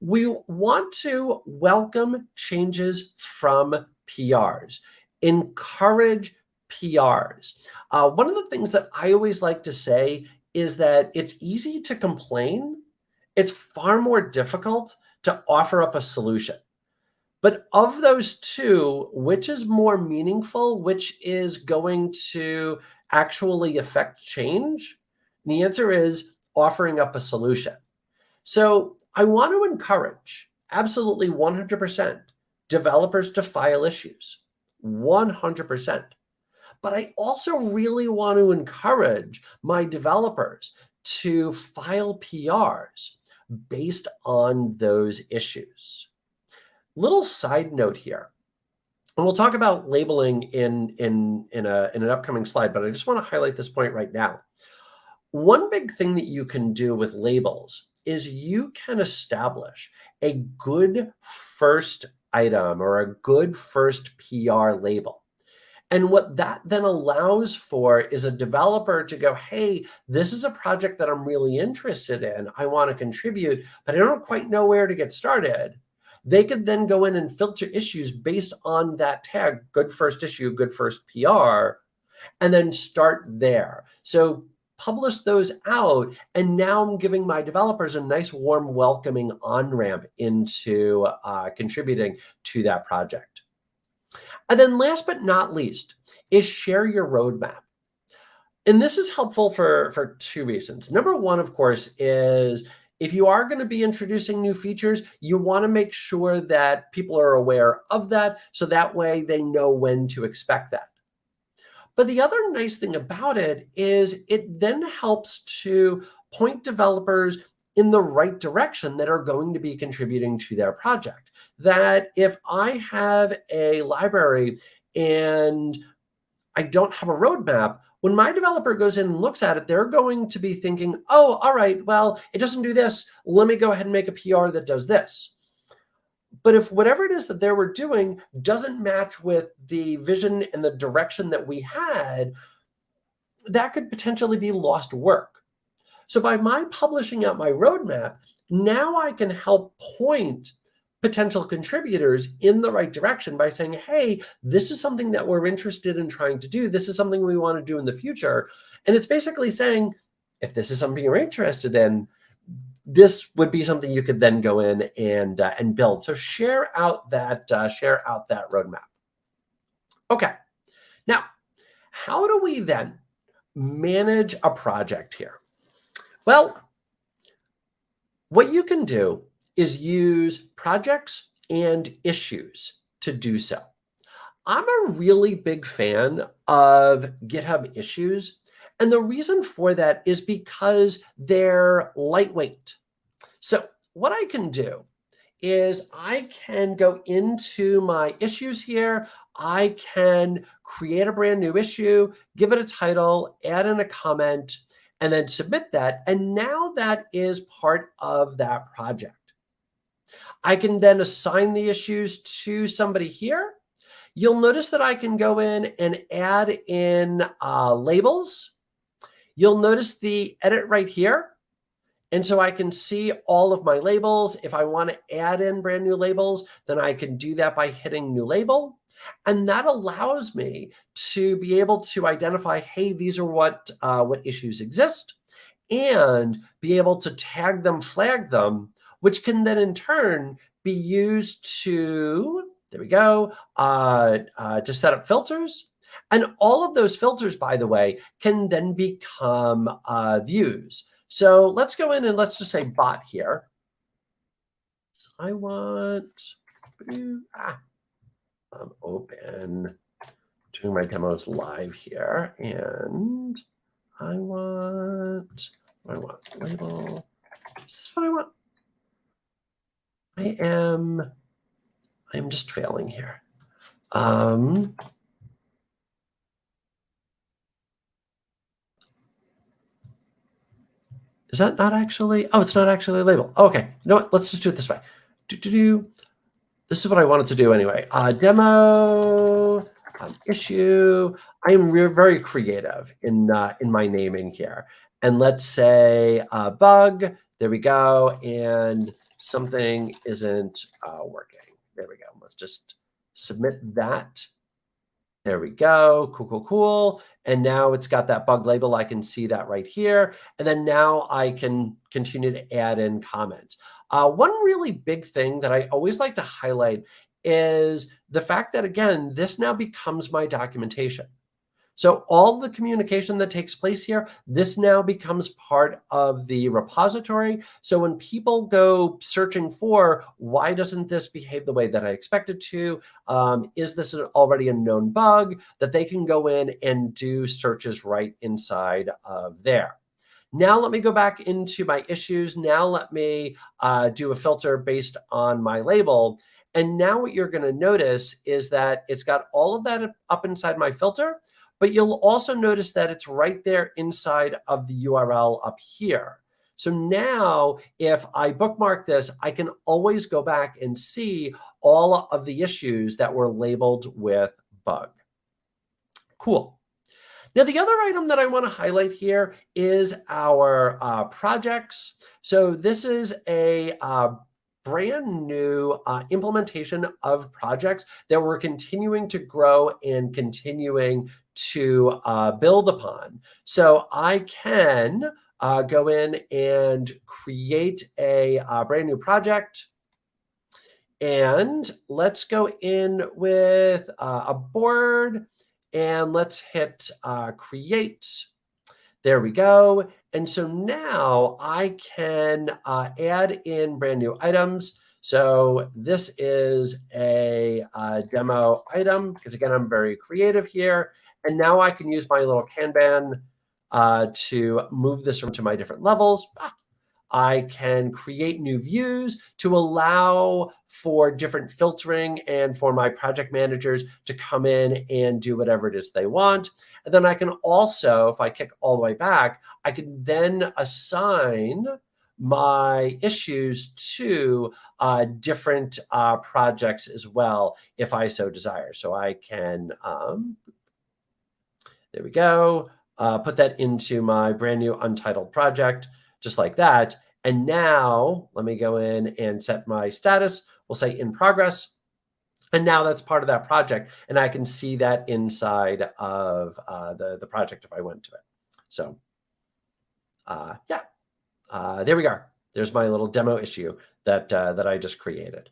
We want to welcome changes from PRs, encourage PRs. One of the things that I always like to say is that it's easy to complain. It's far more difficult to offer up a solution. But of those two, which is more meaningful, which is going to actually affect change? And the answer is offering up a solution. So I want to encourage absolutely 100% developers to file issues, 100%. But I also really want to encourage my developers to file PRs based on those issues. Little side note here, and we'll talk about labeling in an upcoming slide, but I just want to highlight this point right now. One big thing that you can do with labels is you can establish a good first item or a good first PR label. And what that then allows for is a developer to go, hey, this is a project that I'm really interested in. I want to contribute, but I don't quite know where to get started. They could then go in and filter issues based on that tag, good first issue, good first PR, and then start there. So publish those out, and now I'm giving my developers a nice, warm, welcoming on-ramp into contributing to that project. And then last but not least is share your roadmap. And this is helpful for two reasons. Number one, of course, is if you are going to be introducing new features, you want to make sure that people are aware of that, so that way they know when to expect that. But the other nice thing about it is it then helps to point developers in the right direction that are going to be contributing to their project. That if I have a library and I don't have a roadmap, when my developer goes in and looks at it, they're going to be thinking, oh, all right, well, it doesn't do this. Let me go ahead and make a PR that does this. But if whatever it is that they were doing doesn't match with the vision and the direction that we had, that could potentially be lost work. So by my publishing out my roadmap, now I can help point potential contributors in the right direction by saying, hey, this is something that we're interested in trying to do. This is something we want to do in the future. And it's basically saying, if this is something you're interested in, this would be something you could then go in and build. So share out that roadmap. Okay. Now, how do we then manage a project here? Well, what you can do is use projects and issues to do so. I'm a really big fan of GitHub issues. And the reason for that is because they're lightweight. So what I can do is I can go into my issues here. I can create a brand new issue, give it a title, add in a comment, and then submit that. And now that is part of that project. I can then assign the issues to somebody here. You'll notice that I can go in and add in labels. You'll notice the edit right here. And so I can see all of my labels. If I want to add in brand new labels, then I can do that by hitting new label. And that allows me to be able to identify, hey, these are what issues exist, and be able to tag them, flag them, which can then in turn be used to, there we go, to set up filters. And all of those filters, by the way, can then become views. So let's go in and let's just say bot here. So I want, I'm open, doing my demos live here, and I want, label. Is this what I want? I am just failing here. Is that not actually? Oh, it's not actually a label. Oh, okay. You know what? Let's just do it this way. this is what I wanted to do anyway. Demo issue. I am very creative in my naming here. And let's say bug. There we go. And something isn't working. There we go. Let's just submit that. There we go. Cool. And now it's got that bug label. I can see that right here. And then now I can continue to add in comments. One really big thing that I always like to highlight is the fact that, again, this now becomes my documentation. So all the communication that takes place here, this now becomes part of the repository. So when people go searching for, why doesn't this behave the way that I expect it to? Is this already a known bug? That they can go in and do searches right inside of there. Now let me go back into my issues. Now let me do a filter based on my label. And now what you're going to notice is that it's got all of that up inside my filter. But you'll also notice that it's right there inside of the URL up here. So now if I bookmark this, I can always go back and see all of the issues that were labeled with bug. Cool. Now, the other item that I want to highlight here is our projects. So this is a brand new implementation of projects that we're continuing to grow and continuing to build upon. So I can go in and create a brand new project. And let's go in with a board and let's hit create. There we go. And so now I can add in brand new items. So this is a demo item, because again, I'm very creative here. And now I can use my little Kanban to move this into my different levels. I can create new views to allow for different filtering and for my project managers to come in and do whatever it is they want. And then I can also, if I kick all the way back, I can then assign my issues to different projects as well, if I so desire. So I can, there we go, put that into my brand new untitled project, just like that. And now let me go in and set my status. We'll say in progress. And now that's part of that project. And I can see that inside of the project if I went to it. So there we go. There's my little demo issue that I just created.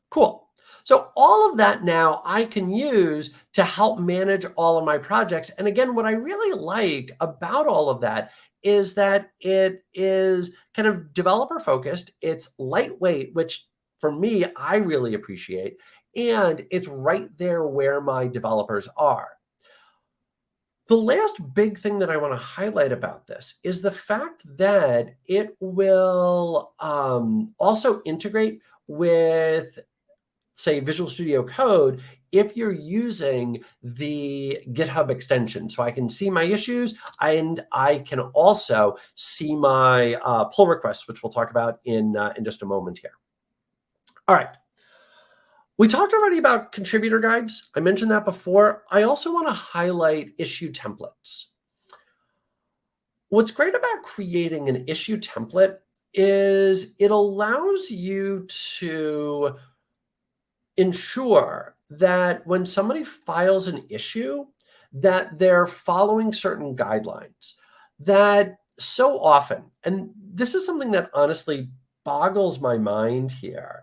Cool. So all of that now I can use to help manage all of my projects. And again, what I really like about all of that is that it is kind of developer focused. It's lightweight, which for me, I really appreciate. And it's right there where my developers are. The last big thing that I want to highlight about this is the fact that it will also integrate with, say, Visual Studio Code if you're using the GitHub extension. So I can see my issues, and I can also see my pull requests, which we'll talk about in just a moment here. All right. We talked already about contributor guides. I mentioned that before. I also want to highlight issue templates. What's great about creating an issue template is it allows you to ensure that when somebody files an issue, that they're following certain guidelines. That so often, and this is something that honestly boggles my mind here,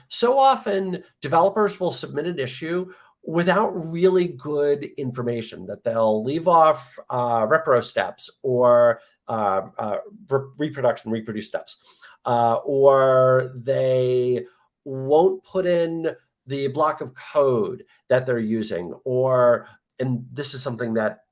so often developers will submit an issue without really good information, that they'll leave off repro steps or reproduce steps, or they won't put in the block of code that they're using, and this is something that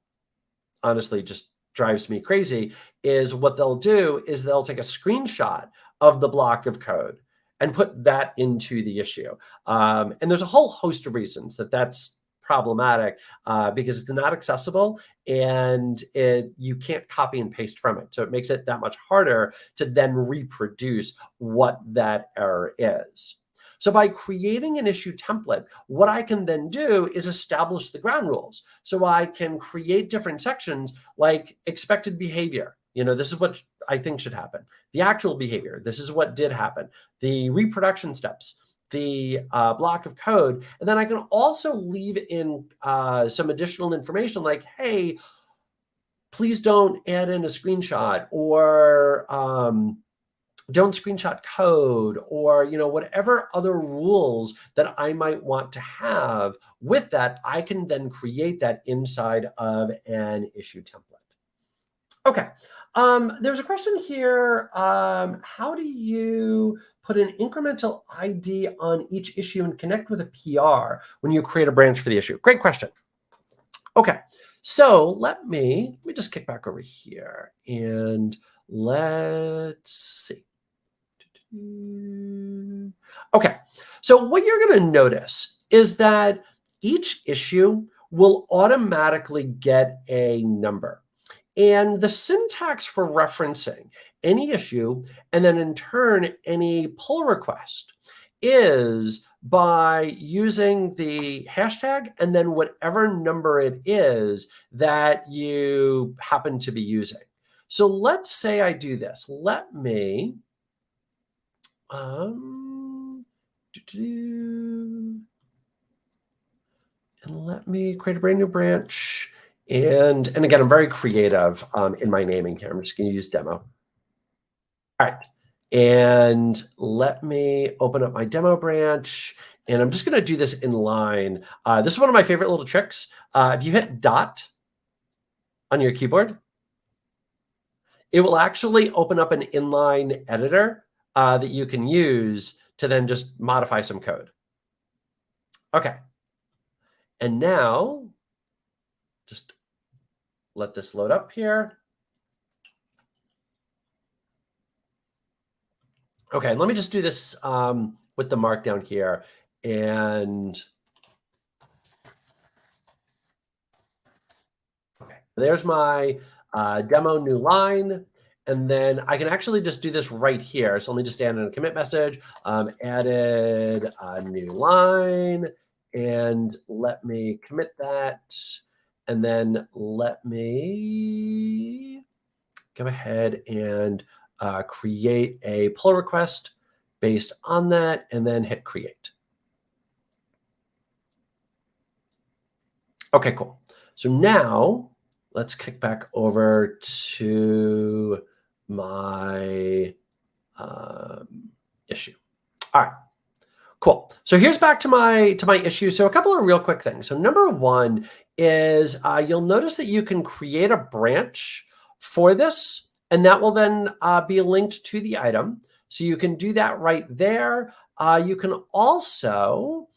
honestly just drives me crazy, is what they'll do is they'll take a screenshot of the block of code and put that into the issue. And there's a whole host of reasons that that's problematic because it's not accessible and you can't copy and paste from it. So it makes it that much harder to then reproduce what that error is. So by creating an issue template, what I can then do is establish the ground rules. So I can create different sections like expected behavior. This is what I think should happen. The actual behavior, this is what did happen. The reproduction steps, the block of code. And then I can also leave in some additional information like, hey, please don't add in a screenshot, or don't screenshot code, or whatever other rules that I might want to have. With that, I can then create that inside of an issue template. Okay, there's a question here. How do you put an incremental ID on each issue and connect with a PR when you create a branch for the issue? Great question. Okay, so let me just kick back over here and let's see. Okay, so what you're going to notice is that each issue will automatically get a number. And the syntax for referencing any issue, and then in turn, any pull request, is by using the hashtag and then whatever number it is that you happen to be using. So let's say I do this. Let me and let me create a brand new branch. And again, I'm very creative in my naming here. I'm just going to use demo. All right. And let me open up my demo branch. And I'm just going to do this in line. This is one of my favorite little tricks. If you hit dot on your keyboard, it will actually open up an inline editor that you can use to then just modify some code. Okay. And now, just let this load up here. Okay, let me just do this with the markdown here. And okay, there's my demo new line. And then I can actually just do this right here. So let me just add in a commit message, added a new line, and let me commit that. And then let me go ahead and create a pull request based on that, and then hit create. Okay, cool. So now let's kick back over to my issue. All right, cool. So here's back to my issue. So a couple of real quick things. So number one is you'll notice that you can create a branch for this, and that will then be linked to the item. So you can do that right there. You can also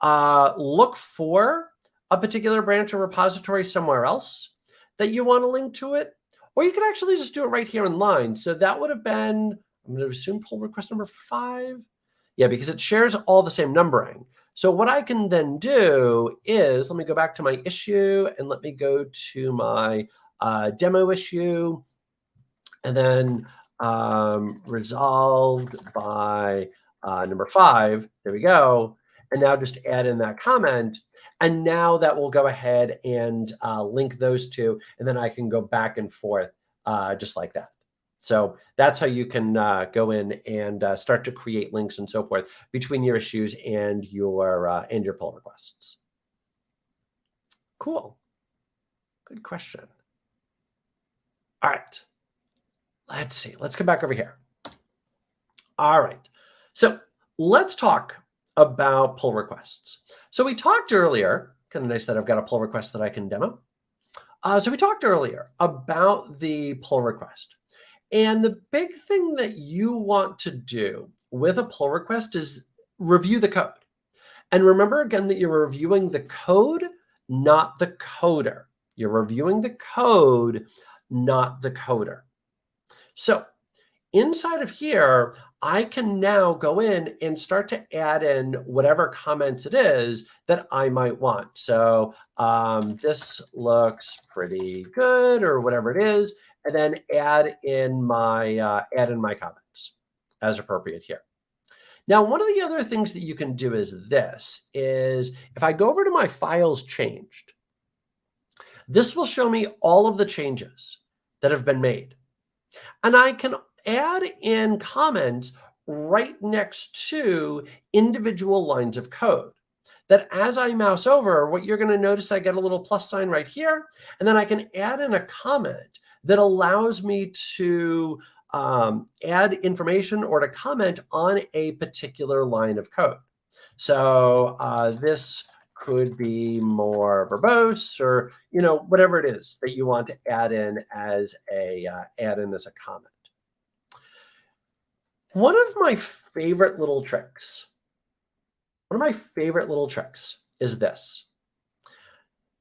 look for a particular branch or repository somewhere else that you want to link to it, or you can actually just do it right here in line. So that would have been, I'm going to assume pull request number 5. Yeah, because it shares all the same numbering. So what I can then do is, let me go back to my issue and let me go to my demo issue, and then resolved by number 5. There we go. And now just add in that comment. And now that will go ahead and link those two. And then I can go back and forth just like that. So that's how you can go in and start to create links and so forth between your issues and your pull requests. Cool. Good question. All right. Let's see. Let's come back over here. All right. So let's talk about pull requests. So we talked earlier, kind of nice that I've got a pull request that I can demo. So we talked earlier about the pull request. And the big thing that you want to do with a pull request is review the code. And remember again that you're reviewing the code, not the coder. You're reviewing the code, not the coder. So inside of here, I can now go in and start to add in whatever comments it is that I might want. So this looks pretty good, or whatever it is, and then add in my comments as appropriate here. Now, one of the other things that you can do is this, is if I go over to my files changed, this will show me all of the changes that have been made. And I can add in comments right next to individual lines of code. That as I mouse over, what you're going to notice, I get a little plus sign right here, and then I can add in a comment that allows me to add information or to comment on a particular line of code. So this could be more verbose, or whatever it is that you want to add in as a comment. One of my favorite little tricks is this.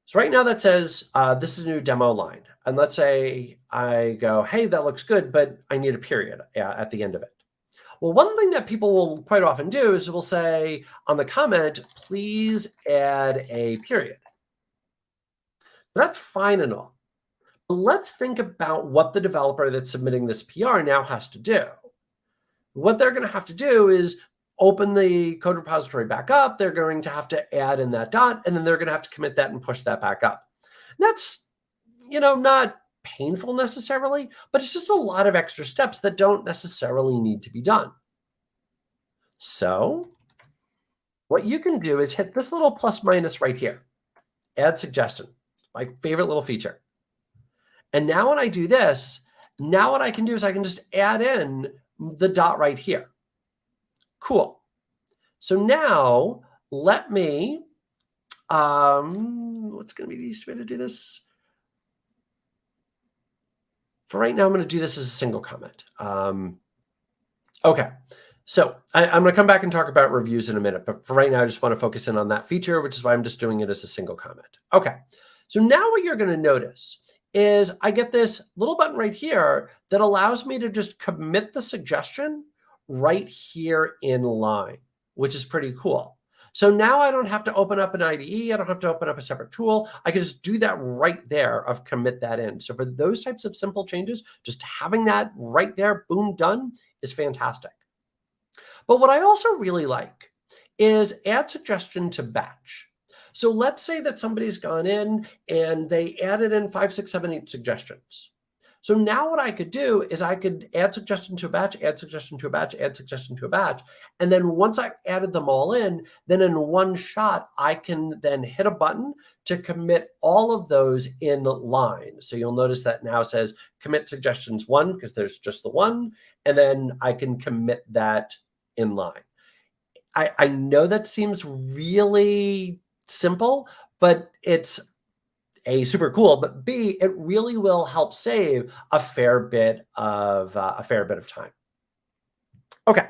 So right now that says, this is a new demo line. And let's say I go, hey, that looks good, but I need a period at the end of it. Well, one thing that people will quite often do is we'll say on the comment, please add a period. That's fine and all. But let's think about what the developer that's submitting this PR now has to do. What they're going to have to do is open the code repository back up. They're going to have to add in that dot, and then they're going to have to commit that and push that back up. That's, not painful necessarily, but it's just a lot of extra steps that don't necessarily need to be done. So what you can do is hit this little plus minus right here, add suggestion, my favorite little feature. And now when I do this, now what I can do is I can just add in the dot right here. Cool. So now let me, what's going to be the easiest way to do this? For right now, I'm going to do this as a single comment. Okay. So I'm going to come back and talk about reviews in a minute, but for right now, I just want to focus in on that feature, which is why I'm just doing it as a single comment. Okay. So now what you're going to notice is I get this little button right here that allows me to just commit the suggestion right here in line, which is pretty cool. So now I don't have to open up an IDE. I don't have to open up a separate tool. I can just do that right there of commit that in. So for those types of simple changes, just having that right there, boom, done, is fantastic. But what I also really like is add suggestion to batch. So let's say that somebody's gone in and they added in 5, 6, 7, 8 suggestions. So now what I could do is I could add suggestion to a batch, add suggestion to a batch, add suggestion to a batch. And then once I've added them all in, then in one shot, I can then hit a button to commit all of those in line. So you'll notice that now says commit suggestions 1, because there's just the one. And then I can commit that in line. I know that seems really simple, but it's A, super cool, but B, it really will help save a fair bit of time. Okay,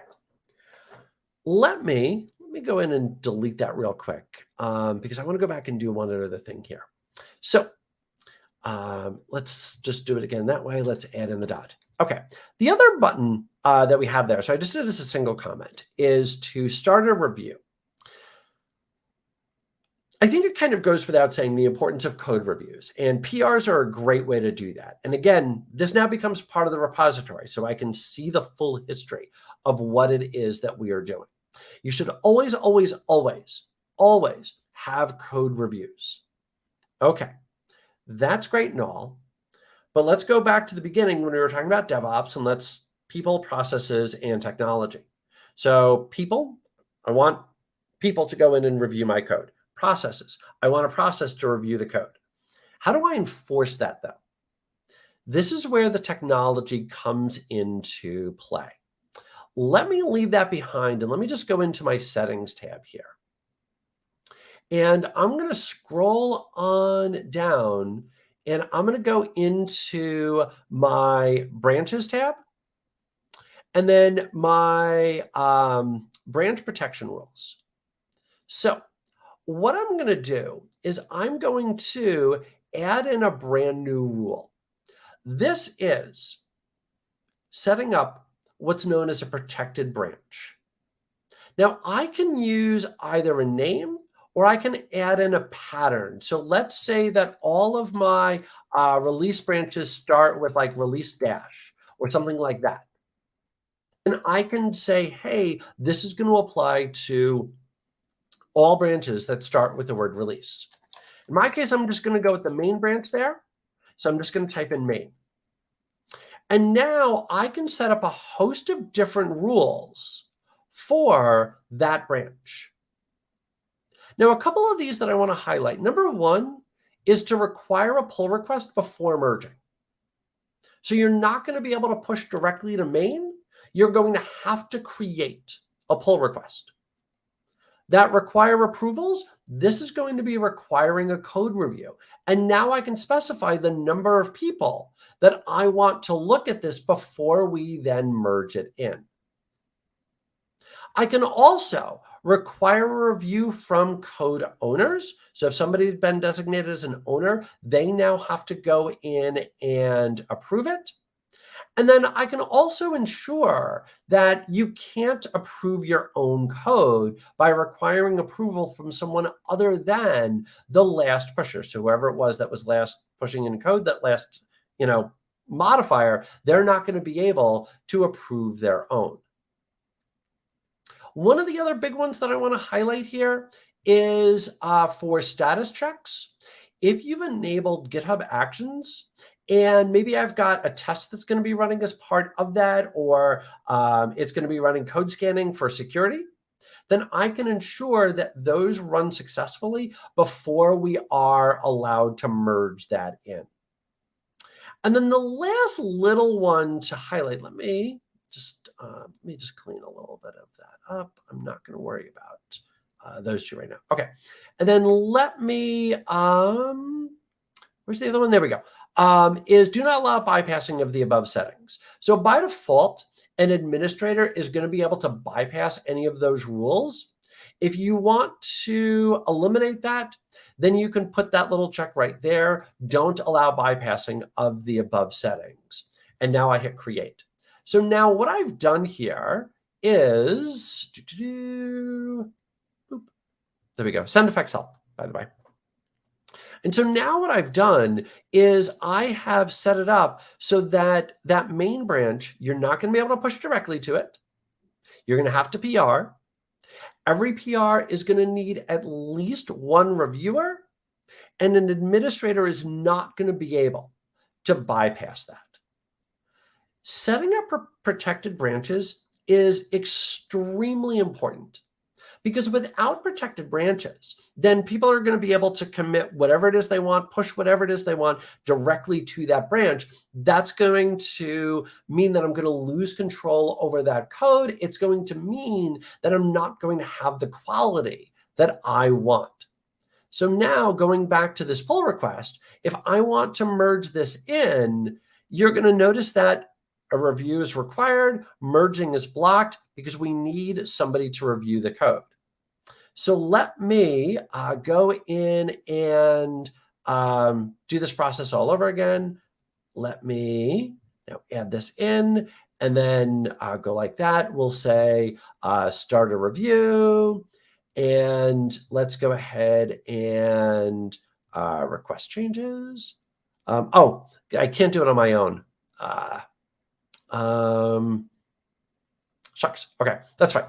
let me go in and delete that real quick because I want to go back and do one other thing here. So let's just do it again that way. Let's add in the dot. Okay, the other button that we have there, so I just did it as a single comment, is to start a review. I think it kind of goes without saying the importance of code reviews, and PRs are a great way to do that. And again, this now becomes part of the repository, so I can see the full history of what it is that we are doing. You should always, always, always, always have code reviews. Okay, that's great and all, but let's go back to the beginning when we were talking about DevOps, and let's people, processes, and technology. So people, I want people to go in and review my code. Processes, I want a process to review the code. How do I enforce that, though? This is where the technology comes into play. Let me leave that behind, and let me just go into my settings tab here. And I'm going to scroll on down, and I'm going to go into my branches tab, and then my branch protection rules. So what I'm going to do is I'm going to add in a brand new rule. This is setting up what's known as a protected branch. Now, I can use either a name or I can add in a pattern. So let's say that all of my release branches start with like release dash or something like that. And I can say, hey, this is going to apply to all branches that start with the word release. In my case, I'm just going to go with the main branch there. So I'm just going to type in main. And now I can set up a host of different rules for that branch. Now, a couple of these that I want to highlight. Number one is to require a pull request before merging. So you're not going to be able to push directly to main. You're going to have to create a pull request. That require approvals, this is going to be requiring a code review. And now I can specify the number of people that I want to look at this before we then merge it in. I can also require a review from code owners. So if somebody's been designated as an owner, they now have to go in and approve it. And then I can also ensure that you can't approve your own code by requiring approval from someone other than the last pusher. So whoever it was that was last pushing in code, that last, modifier, they're not going to be able to approve their own. One of the other big ones that I want to highlight here is for status checks. If you've enabled GitHub Actions, and maybe I've got a test that's going to be running as part of that, or it's going to be running code scanning for security, then I can ensure that those run successfully before we are allowed to merge that in. And then the last little one to highlight, let me just clean a little bit of that up. I'm not going to worry about those two right now. Okay. And then let me, where's the other one? There we go. Is do not allow bypassing of the above settings. So by default, an administrator is going to be able to bypass any of those rules. If you want to eliminate that, then you can put that little check right there. Don't allow bypassing of the above settings. And now I hit create. So now what I've done here is, there we go, send effects help, by the way. And so now what I've done is I have set it up so that that main branch, you're not going to be able to push directly to it. You're going to have to PR. Every PR is going to need at least one reviewer, and an administrator is not going to be able to bypass that. Setting up protected branches is extremely important, because without protected branches, then people are going to be able to commit whatever it is they want, push whatever it is they want directly to that branch. That's going to mean that I'm going to lose control over that code. It's going to mean that I'm not going to have the quality that I want. So now going back to this pull request, if I want to merge this in, you're going to notice that a review is required, merging is blocked, because we need somebody to review the code. So let me go in and do this process all over again. Let me now add this in, and then go like that. We'll say start a review, and let's go ahead and request changes. Oh, I can't do it on my own. Shucks. Okay, that's fine.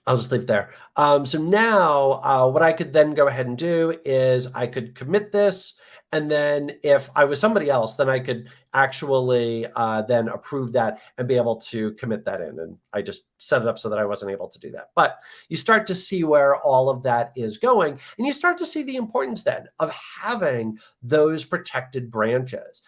I'll just leave it there. So now what I could then go ahead and do is I could commit this. And then if I was somebody else, then I could actually then approve that and be able to commit that in. And I just set it up so that I wasn't able to do that. But you start to see where all of that is going. And you start to see the importance then of having those protected branches,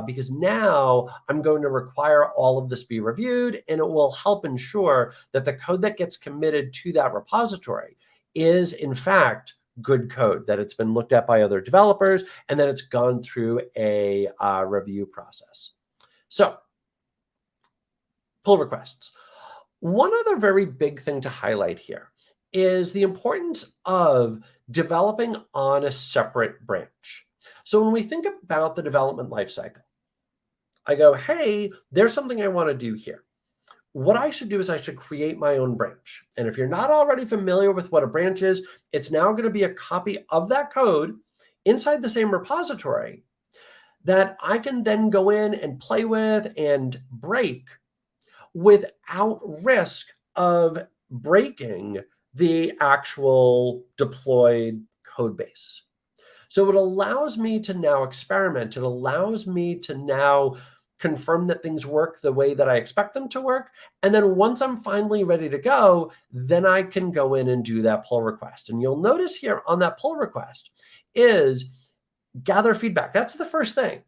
because now I'm going to require all of this be reviewed, and it will help ensure that the code that gets committed to that repository is in fact good code, that it's been looked at by other developers, and that it's gone through a review process. So pull requests. One other very big thing to highlight here is the importance of developing on a separate branch. So when we think about the development lifecycle, I go, hey, there's something I want to do here. What I should do is I should create my own branch. And if you're not already familiar with what a branch is, it's now going to be a copy of that code inside the same repository that I can then go in and play with and break without risk of breaking the actual deployed code base. So it allows me to now experiment. It allows me to now confirm that things work the way that I expect them to work. And then once I'm finally ready to go, then I can go in and do that pull request. And you'll notice here on that pull request is gather feedback. That's the first thing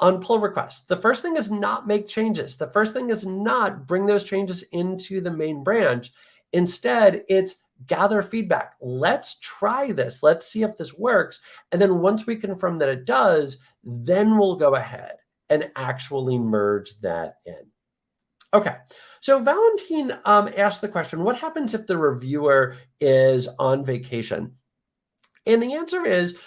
on pull request. The first thing is not make changes. The first thing is not bring those changes into the main branch. Instead, it's gather feedback. Let's try this. Let's see if this works. And then once we confirm that it does, then we'll go ahead and actually merge that in. Okay, so Valentine asked the question, what happens if the reviewer is on vacation? And the answer is,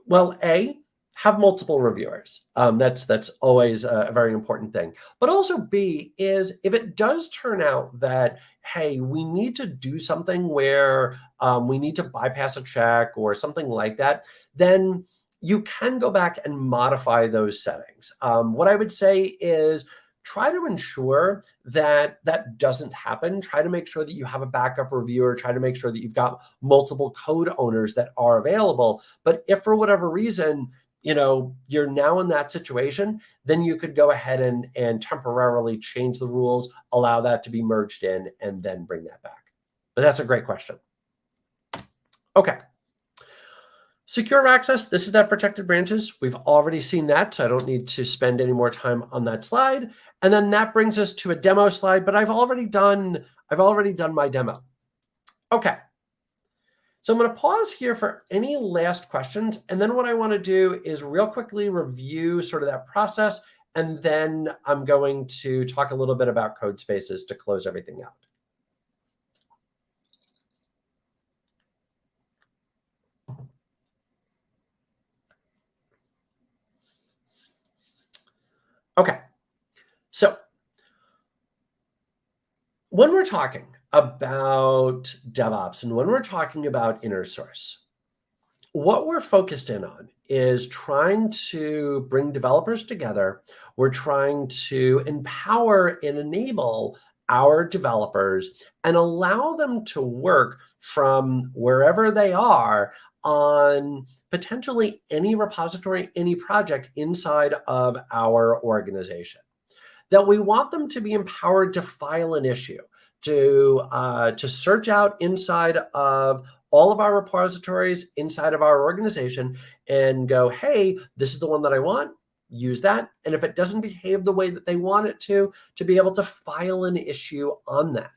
well, A, have multiple reviewers. That's always a very important thing. But also B is if it does turn out that, hey, we need to do something where we need to bypass a check or something like that, then you can go back and modify those settings. What I would say is try to ensure that that doesn't happen. Try to make sure that you have a backup reviewer. Try to make sure that you've got multiple code owners that are available. But if for whatever reason, you're now in that situation, then you could go ahead and temporarily change the rules, allow that to be merged in, and then bring that back. But that's a great question. Okay. Secure access, this is that protected branches. We've already seen that, so I don't need to spend any more time on that slide. And then that brings us to a demo slide, but I've already done my demo. Okay. So I'm going to pause here for any last questions. And then what I want to do is real quickly review sort of that process. And then I'm going to talk a little bit about code spaces to close everything out. Okay, so when we're talking about DevOps and when we're talking about inner source, what we're focused in on is trying to bring developers together. We're trying to empower and enable our developers and allow them to work from wherever they are on potentially any repository, any project inside of our organization. That we want them to be empowered to file an issue, to search out inside of all of our repositories inside of our organization and go, hey, this is the one that I want, use that. And if it doesn't behave the way that they want it to be able to file an issue on that.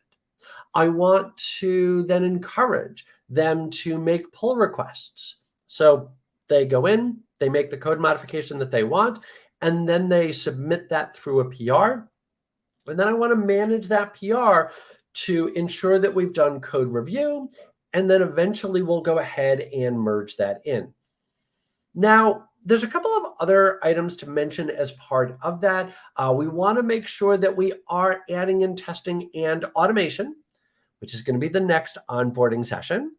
I want to then encourage them to make pull requests. So they go in, they make the code modification that they want, and then they submit that through a PR. And then I want to manage that PR to ensure that we've done code review, and then eventually we'll go ahead and merge that in. Now, there's a couple of other items to mention as part of that. We want to make sure that we are adding in testing and automation, which is going to be the next onboarding session.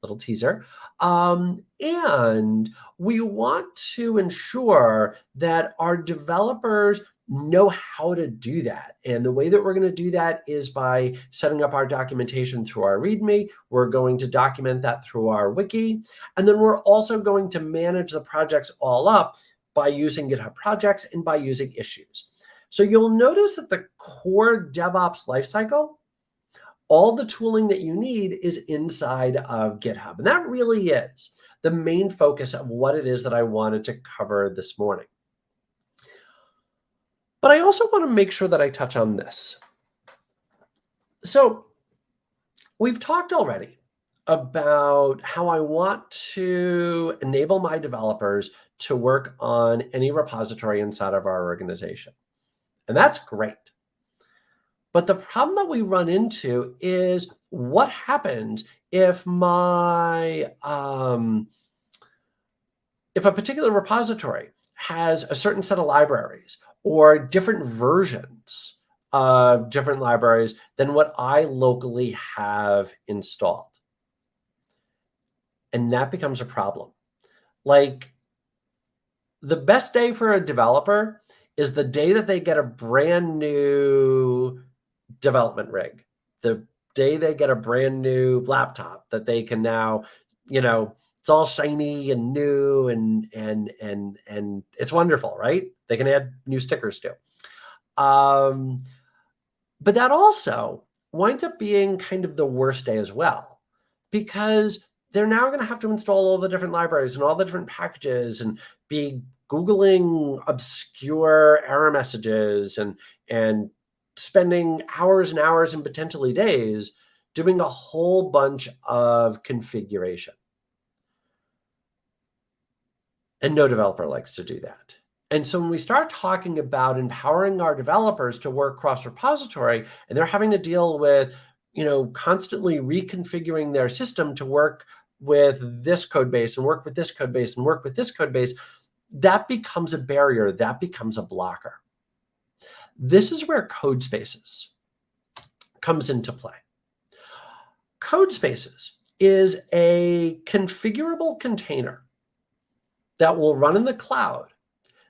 Little teaser. And we want to ensure that our developers know how to do that. And the way that we're going to do that is by setting up our documentation through our README. We're going to document that through our wiki. And then we're also going to manage the projects all up by using GitHub projects and by using issues. So you'll notice that the core DevOps lifecycle, all the tooling that you need is inside of GitHub. And that really is the main focus of what it is that I wanted to cover this morning. But I also want to make sure that I touch on this. So we've talked already about how I want to enable my developers to work on any repository inside of our organization. And that's great. But the problem that we run into is what happens if if a particular repository has a certain set of libraries or different versions of different libraries than what I locally have installed. And that becomes a problem. Like, the best day for a developer is the day that they get a brand new development rig, the day they get a brand new laptop that they can now, it's all shiny and new and it's wonderful, right? They can add new stickers too. But that also winds up being kind of the worst day as well, because they're now going to have to install all the different libraries and all the different packages and be Googling obscure error messages and spending hours and hours and potentially days doing a whole bunch of configuration. And no developer likes to do that. And so when we start talking about empowering our developers to work cross-repository, and they're having to deal with, constantly reconfiguring their system to work with this code base and work with this code base and work with this code base, that becomes a barrier, that becomes a blocker. This is where code spaces comes into play. Code spaces is a configurable container that will run in the cloud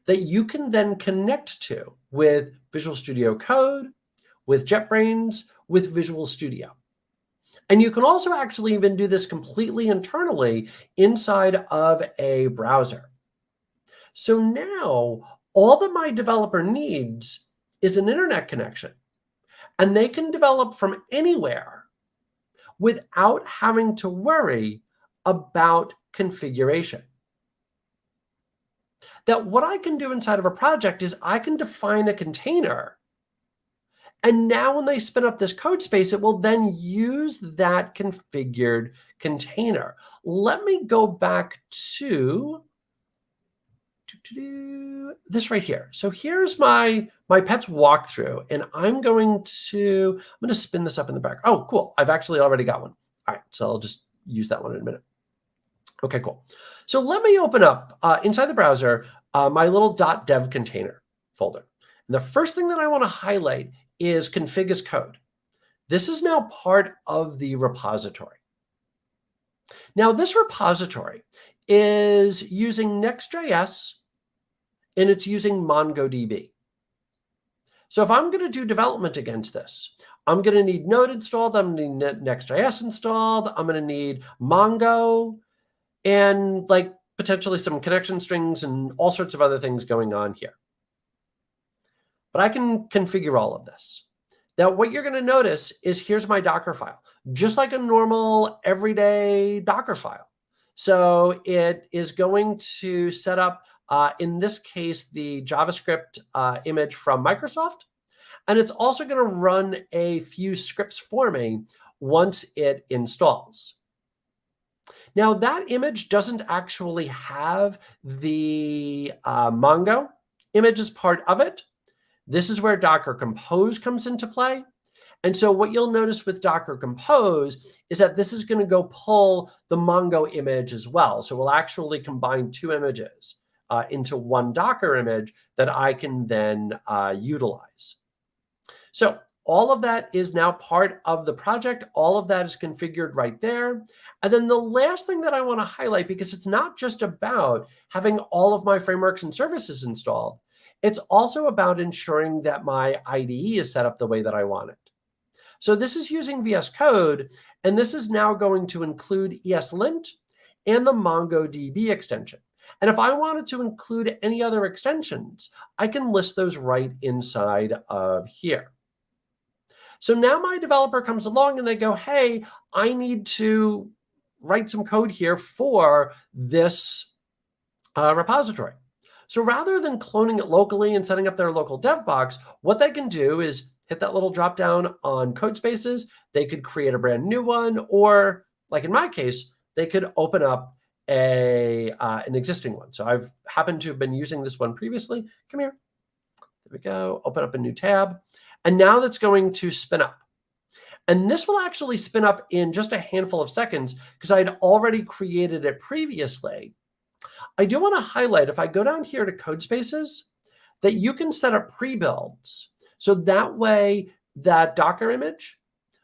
that you can then connect to with Visual Studio Code, with JetBrains, with Visual Studio. And you can also actually even do this completely internally inside of a browser. So now all that my developer needs is an internet connection, and they can develop from anywhere without having to worry about configuration. That what I can do inside of a project is I can define a container, and now when they spin up this code space, it will then use that configured container. Let me go back to this right here. So here's my pet's walkthrough, and I'm going to spin this up in the back. Oh, cool. I've actually already got one. All right, so I'll just use that one in a minute. Okay, cool. So let me open up inside the browser my little .dev container folder. And the first thing that I want to highlight is config as code. This is now part of the repository. Now, this repository is using Next.js, and it's using MongoDB. So if I'm going to do development against this, I'm going to need Node installed, I'm going to need Next.js installed, I'm going to need Mongo, and potentially some connection strings and all sorts of other things going on here. But I can configure all of this. Now, what you're going to notice is here's my Docker file, just like a normal everyday Docker file. So it is going to set up, in this case, the JavaScript image from Microsoft. And it's also going to run a few scripts for me once it installs. Now, that image doesn't actually have the Mongo image as part of it. This is where Docker Compose comes into play. And so what you'll notice with Docker Compose is that this is going to go pull the Mongo image as well. So we'll actually combine two images into one Docker image that I can then utilize. So all of that is now part of the project. All of that is configured right there. And then the last thing that I want to highlight, because it's not just about having all of my frameworks and services installed, it's also about ensuring that my IDE is set up the way that I want it. So this is using VS Code, and this is now going to include ESLint and the MongoDB extension. And if I wanted to include any other extensions, I can list those right inside of here. So now my developer comes along and they go, hey, I need to write some code here for this repository. So rather than cloning it locally and setting up their local dev box, what they can do is hit that little drop down on code spaces. They could create a brand new one, or like in my case, they could open up an existing one. So I've happened to have been using this one previously. Come here. There we go. Open up a new tab. And now that's going to spin up. And this will actually spin up in just a handful of seconds because I'd already created it previously. I do want to highlight, if I go down here to code spaces, that you can set up pre-builds. So that way that Docker image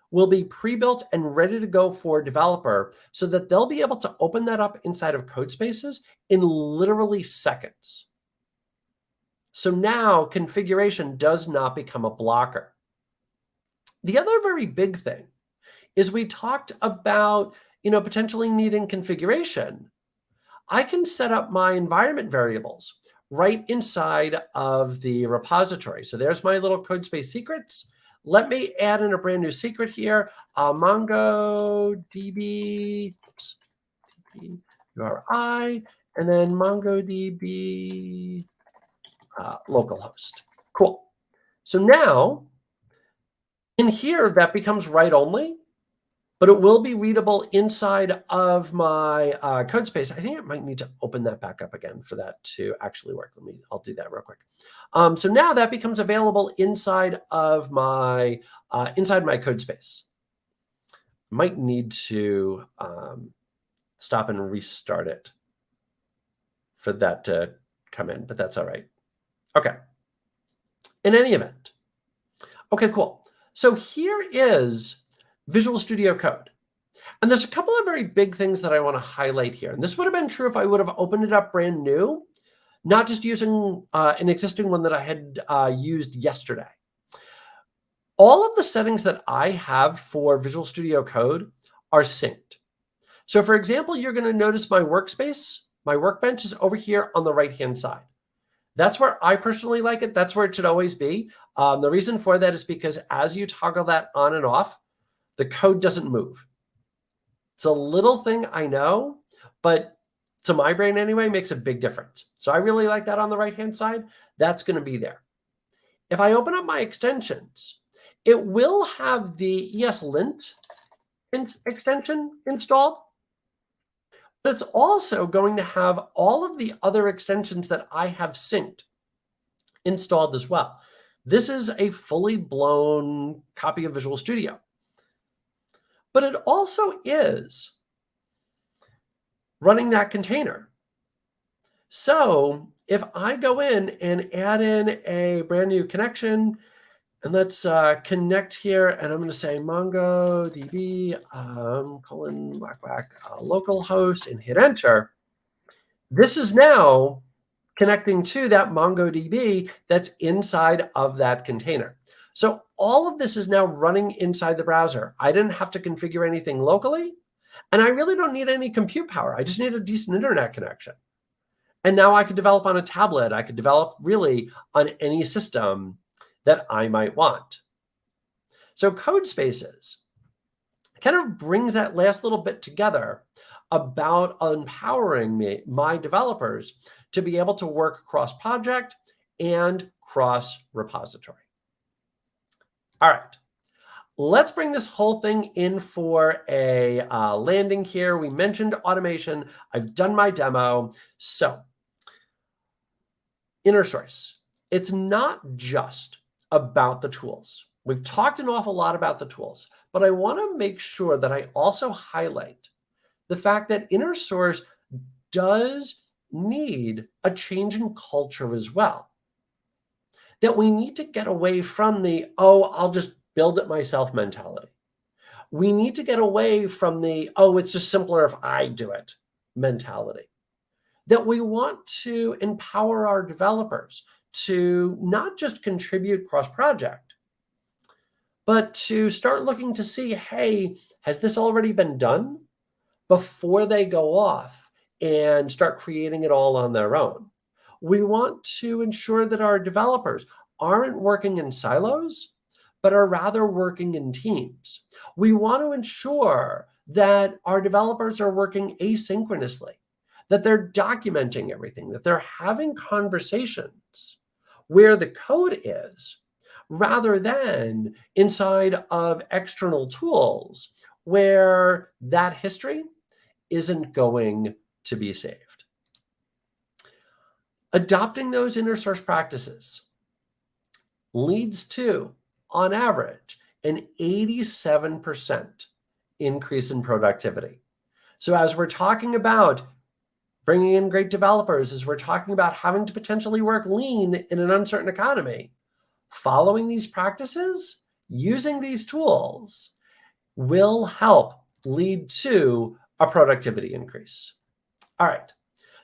will be pre-built and ready to go for a developer so that they'll be able to open that up inside of code spaces in literally seconds. So now configuration does not become a blocker. The other very big thing is we talked about, potentially needing configuration. I can set up my environment variables right inside of the repository. So there's my little code space secrets. Let me add in a brand new secret here, MongoDB, URI, and then MongoDB localhost. Cool. So now in here, that becomes write only, but it will be readable inside of my code space. I think I might need to open that back up again for that to actually work. I'll do that real quick. So now that becomes available inside of my code space. Might need to stop and restart it for that to come in, but that's all right. Okay. In any event, okay, cool. So here is Visual Studio Code. And there's a couple of very big things that I want to highlight here. And this would have been true if I would have opened it up brand new, not just using an existing one that I had used yesterday. All of the settings that I have for Visual Studio Code are synced. So for example, you're going to notice my workspace, my workbench is over here on the right-hand side. That's where I personally like it. That's where it should always be. The reason for that is because as you toggle that on and off, the code doesn't move. It's a little thing, I know, but to my brain anyway, makes a big difference. So I really like that on the right-hand side. That's going to be there. If I open up my extensions, it will have the ESLint extension installed. But it's also going to have all of the other extensions that I have synced installed as well. This is a fully blown copy of Visual Studio. But it also is running that container. So if I go in and add in a brand new connection, and let's connect here, and I'm going to say MongoDB localhost and hit enter. This is now connecting to that MongoDB that's inside of that container. So all of this is now running inside the browser. I didn't have to configure anything locally, and I really don't need any compute power. I just need a decent internet connection. And now I could develop on a tablet. I could develop really on any system that I might want. So code spaces kind of brings that last little bit together about empowering my developers to be able to work cross-project and cross-repository. All right, let's bring this whole thing in for a landing here. We mentioned automation. I've done my demo. So inner source, it's not just about the tools. We've talked an awful lot about the tools, but I want to make sure that I also highlight the fact that inner source does need a change in culture as well. That we need to get away from the, oh, I'll just build it myself mentality. We need to get away from the, oh, it's just simpler if I do it mentality. That we want to empower our developers to not just contribute cross-project, but to start looking to see, hey, has this already been done? Before they go off and start creating it all on their own. We want to ensure that our developers aren't working in silos, but are rather working in teams. We want to ensure that our developers are working asynchronously, that they're documenting everything, that they're having conversations where the code is, rather than inside of external tools where that history isn't going to be saved. Adopting those inner source practices leads to, on average, an 87% increase in productivity. So as we're talking about bringing in great developers, as we're talking about having to potentially work lean in an uncertain economy, following these practices, using these tools, will help lead to a productivity increase. All right,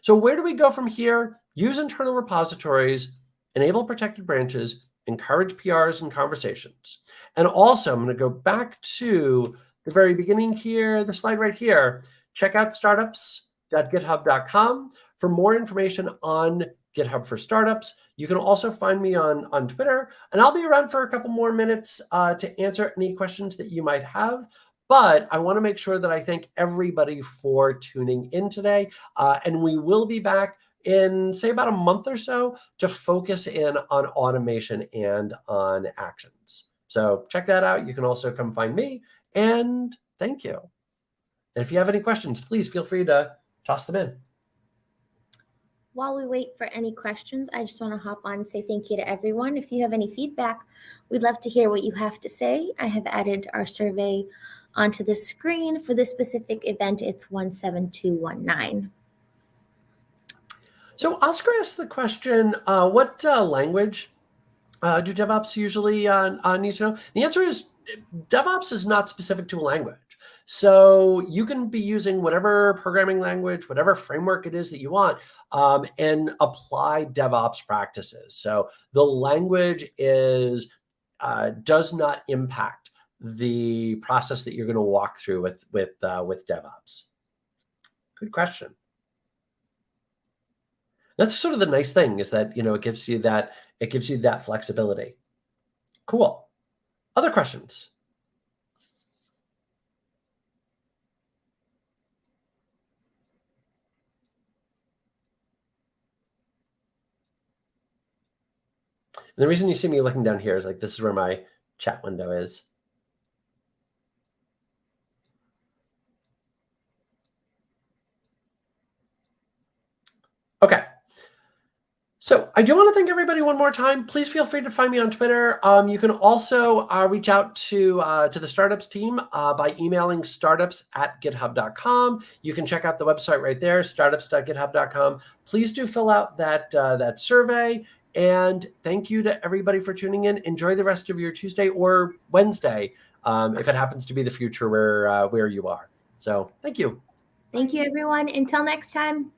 so where do we go from here? Use internal repositories, enable protected branches, encourage PRs and conversations. And also, I'm going to go back to the very beginning here, the slide right here. Check out startups.github.com for more information on GitHub for Startups. You can also find me on Twitter, and I'll be around for a couple more minutes to answer any questions that you might have. But I want to make sure that I thank everybody for tuning in today. And we will be back in, say, about a month or so to focus in on automation and on actions. So check that out. You can also come find me. And thank you. And if you have any questions, please feel free to toss them in. While we wait for any questions, I just want to hop on and say thank you to everyone. If you have any feedback, we'd love to hear what you have to say. I have added our survey onto the screen. For this specific event, it's 17219. So Oscar asked the question, what language do DevOps usually need to know? The answer is DevOps is not specific to a language. So you can be using whatever programming language, whatever framework it is that you want, and apply DevOps practices. So the language does not impact the process that you're going to walk through with DevOps. Good question. That's sort of the nice thing, is that it gives you that flexibility. Cool. Other questions? And the reason you see me looking down here is like, this is where my chat window is. Okay. So I do want to thank everybody one more time. Please feel free to find me on Twitter. You can also reach out to the startups team by emailing startups@github.com. You can check out the website right there, startups.github.com. Please do fill out that survey. And thank you to everybody for tuning in. Enjoy the rest of your Tuesday or Wednesday, if it happens to be the future where you are. So thank you. Thank you, everyone. Until next time.